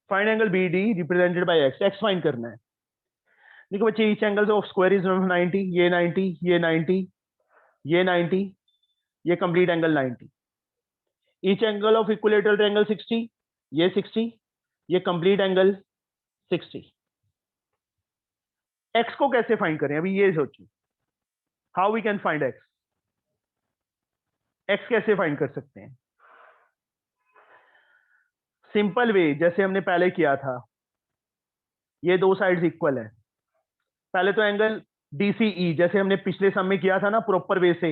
find angle BD represented by x, x find करना है। देखो बच्चे, each angle of square is 90, ये 90, ये 90, ये 90, ये complete angle 90। Each angle of equilateral triangle 60, ये 60, ये कंप्लीट एंगल 60। एक्स को कैसे फाइंड करें? अभी ये सोचिए, how we can find x. X कैसे फाइंड कर सकते हैं? सिंपल वे, जैसे हमने पहले किया था। ये दो साइड्स इक्वल है। पहले तो एंगल डीसीई, जैसे हमने पिछले सम में किया था ना, प्रॉपर वे से,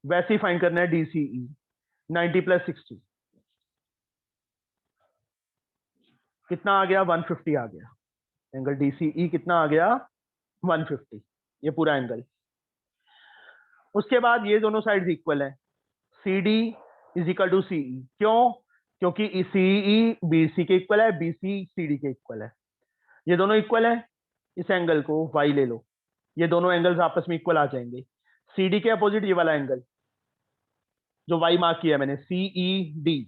वैसे ही फाइंड करना है। डीसीई 90 + 60 कितना आ गया? 150 आ गया। एंगल डीसीई कितना आ गया? 150, ये पूरा एंगल। उसके बाद ये दोनों साइड्स इक्वल है। C D is equal to CE. क्यों? क्योंकि सीई बीसी के इक्वल है, बीसी सीडी के इक्वल है। ये दोनों इक्वल है। इस एंगल को वाई ले लो, ये दोनों एंगल्स आपस में इक्वल आ जाएंगे। सीडी के अपोजिट ये वाला एंगल जो वाई मार्क किया मैंने, सीई डी।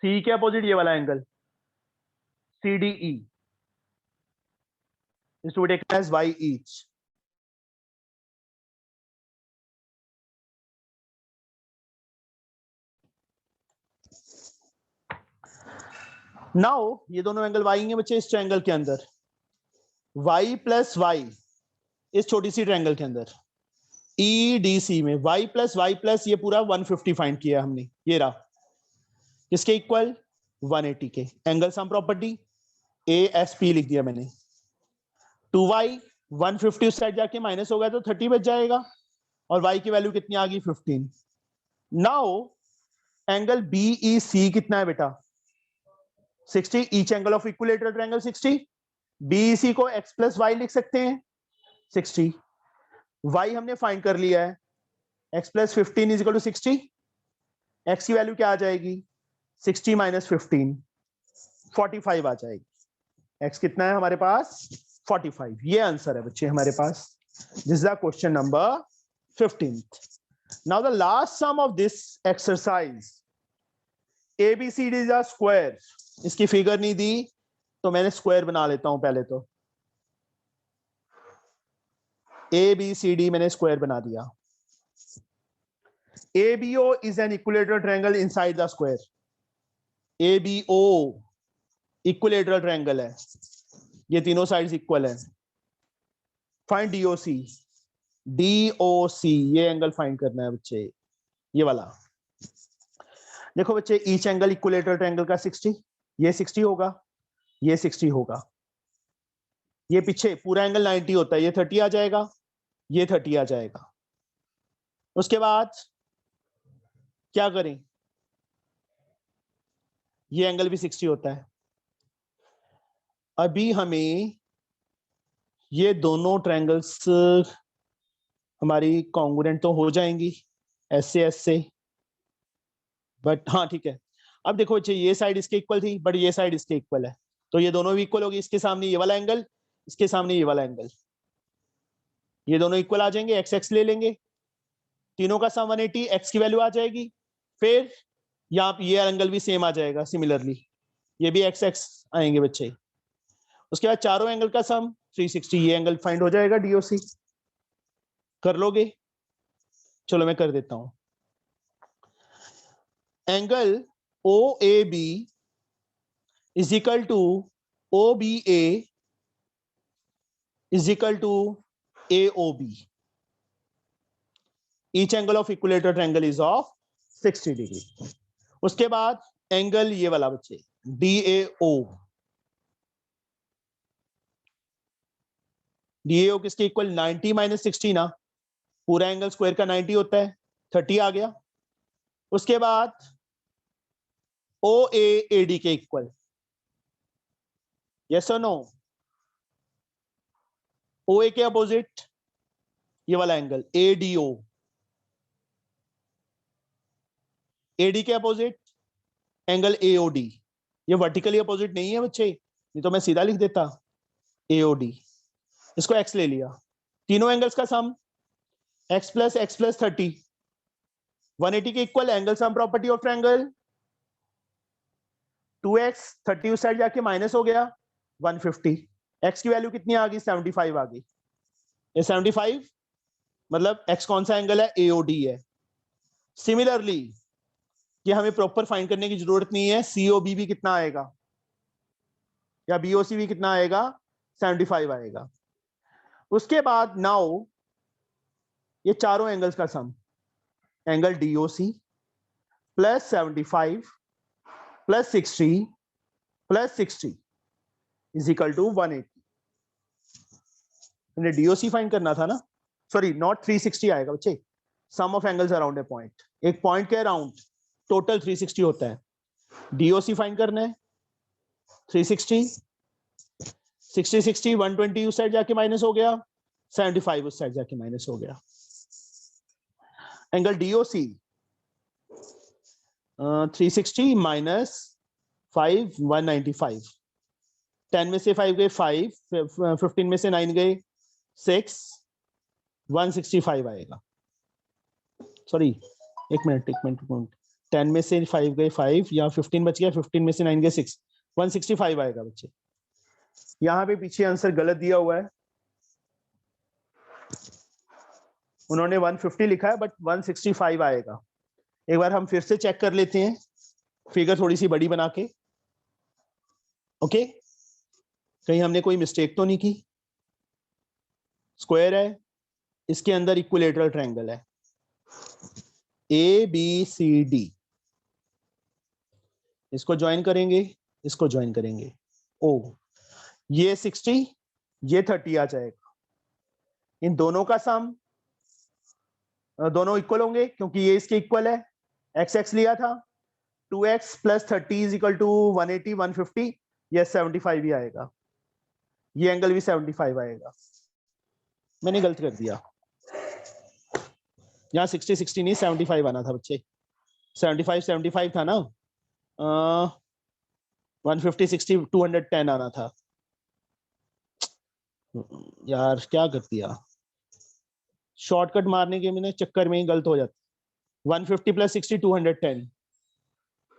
सी के अपोजिट ये वाला angle, CDE, is to be taken as y each. Now ये दोनों एंगल y हैं बच्चे इस ट्रायंगल के अंदर। y + y इस छोटी सी ट्रायंगल के अंदर EDC में y + ये पूरा 150 फाइंड किया हमने। ये रहा किसके इक्वल? 180 के। एंगल सम प्रॉपर्टी ASP लिख दिया मैंने। 2y 150 उस साइड जाके माइनस हो गया तो 30 बच जाएगा, और y की वैल्यू कितनी आ गई? 15। नाउ एंगल BEC कितना है बेटा? 60। Each angle of equilateral triangle 60। BEC को x + y लिख सकते हैं 60। y हमने फाइंड कर लिया है, x + 15 = 60। x की वैल्यू क्या आ जाएगी? 60 - 15 45 आ जाएगी। x कितना है हमारे पास? 45। ये आंसर है बच्चे हमारे पास। This is the question number 15th। Now the last sum of this exercise, ABCD is a square. इसकी फिगर नहीं दी तो मैंने स्क्वायर बना लेता हूं पहले तो। ABCD मैंने स्क्वायर बना दिया। ABO is an equilateral triangle inside the square. ABO equilateral triangle है, ये तीनों साइड्स इक्वल है। Find DOC। DOC ये एंगल फाइंड करना है बच्चे, ये वाला। देखो बच्चे, ईच एंगल इक्विलेटरल ट्रायंगल का 60, ये 60 होगा, ये 60 होगा। ये पीछे पूरा एंगल 90 होता है, ये 30 आ जाएगा, ये 30 आ जाएगा। उसके बाद क्या करें? ये एंगल भी 60 होता है। अभी हमें ये दोनों ट्रायंगल्स हमारी कॉन्ग्रुएंट तो हो जाएंगी ऐसे ऐसे, बट हाँ ठीक है। अब देखो बच्चे, ये साइड इसके इक्वल थी, बट ये साइड इसके इक्वल है, तो ये दोनों भी इक्वल होगी। इसके सामने ये वाला एंगल, इसके सामने ये वाला एंगल, ये दोनों इक्वल आ जाएंगे। एक्स एक्स ले लेंगे, तीनों का सम 180, एक्स की वैल्यू आ जाएगी। फिर यहाँ ये एंगल भी सेम आ जाएगा सिमिलरली, ये भी एक्स एक्स आएंगे बच्चे। उसके बाद चारों एंगल का सम 360, ये एंगल फाइंड हो जाएगा DOC। कर लोगे? चलो मैं कर देता हूं। Angle OAB is equal to OBA is equal to AOB। Each angle of equilateral triangle is of 60 degree. उसके बाद एंगल ये वाला बच्चे DAO। DAO किसके इक्वल? 90 - 60 ना, पूरा एंगल स्क्वायर का 90 होता है, 30 आ गया। उसके बाद OAAD के इक्वल, यस और नो? ओ ए के अपोजिट ये वाला एंगल ADO, AD के अपोजिट एंगल AOD। ये वर्टिकली अपोजिट नहीं है बच्चे, नहीं तो मैं सीधा लिख देता AOD। इसको x ले लिया, तीनों एंगल्स का सम x प्लस 30, 180 के equal angle sum property of triangle 2x, 30 उस साइड जाके माइनस हो गया 150, x की वैल्यू कितनी आ गई 75 आ गई। ये 75 मतलब x कौन सा एंगल है AOD है। सिमिलरली ये हमें प्रॉपर फाइंड करने की जरूरत नहीं है, COB भी कितना आएगा या BOC भी कितना आएगा 75 आएगा। उसके बाद नाउ ये चारों एंगल्स का sum angle DOC plus 75 plus 60 plus 60 is equal to 180। हमने DOC फाइंड करना था ना, सॉरी नॉट 360 आएगा बच्चे, sum of angles around a point, एक पॉइंट के अराउंड टोटल 360 होता है। DOC फाइंड करना है 360, 60 60 120 उस साइड जाके माइनस हो गया, 75 उस साइड जाके माइनस हो गया। एंगल DOC 360 माइनस 5 195, 10 में से 5 गए 5, 15 में से 9 गए 6, 165 आएगा। सॉरी एक मिनट 10 में से 5 गए 5, यहाँ 15 बच गया, 15 में से 9 गए 6, 165 आएगा बच्चे। यहाँ पे पीछे आंसर गलत दिया हुआ है, उन्होंने 150 लिखा है बट 165 आएगा। एक बार हम फिर से चेक कर लेते हैं फिगर थोड़ी सी बड़ी बना के, ओके कहीं हमने कोई मिस्टेक तो नहीं की। स्क्वायर है, इसके अंदर इक्विलेटरल ट्रायंगल है ABCD, इसको ज्वाइन करेंगे, इसको ज्वाइन करेंगे, ओ ये 60 ये 30 आ जाएगा। इन दोनों का सम, दोनों इक्वल होंगे क्योंकि ये इसके इक्वल है, एक्स एक्स लिया था, 2x plus 30 is equal to 180 150, ये 75 ही आएगा, ये एंगल भी 75 आएगा। मैंने गलत कर दिया, यहाँ 60 60 नहीं 75 आना था बच्चे, 75 था ना, 150 60 210 आना था यार, क्या कर दिया, शॉर्टकट मारने के मैंने चक्कर में ही गलत हो जाता। 150 प्लस 60 210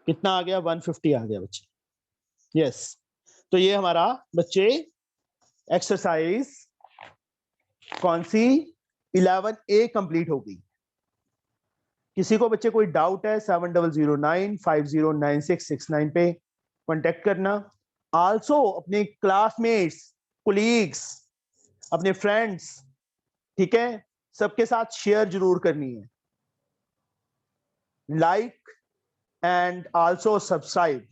कितना आ गया 150 आ गया बच्चे। यस तो ये हमारा बच्चे एक्सरसाइज कौन सी 11A कंप्लीट हो गई। किसी को बच्चे कोई डाउट है 7009509669 पे कांटेक्ट करना। आल्सो अपने क्लासमेट्स, कोलीग्स, अपने फ्रेंड्स, ठीक है, सबके साथ शेयर जरूर करनी है, लाइक एंड आल्सो सब्सक्राइब।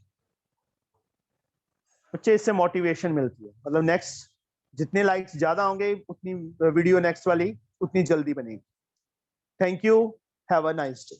बच्चे इससे मोटिवेशन मिलती है, मतलब नेक्स्ट जितने लाइक्स ज्यादा होंगे उतनी वीडियो नेक्स्ट वाली उतनी जल्दी बनेगी। Thank you, have a nice day.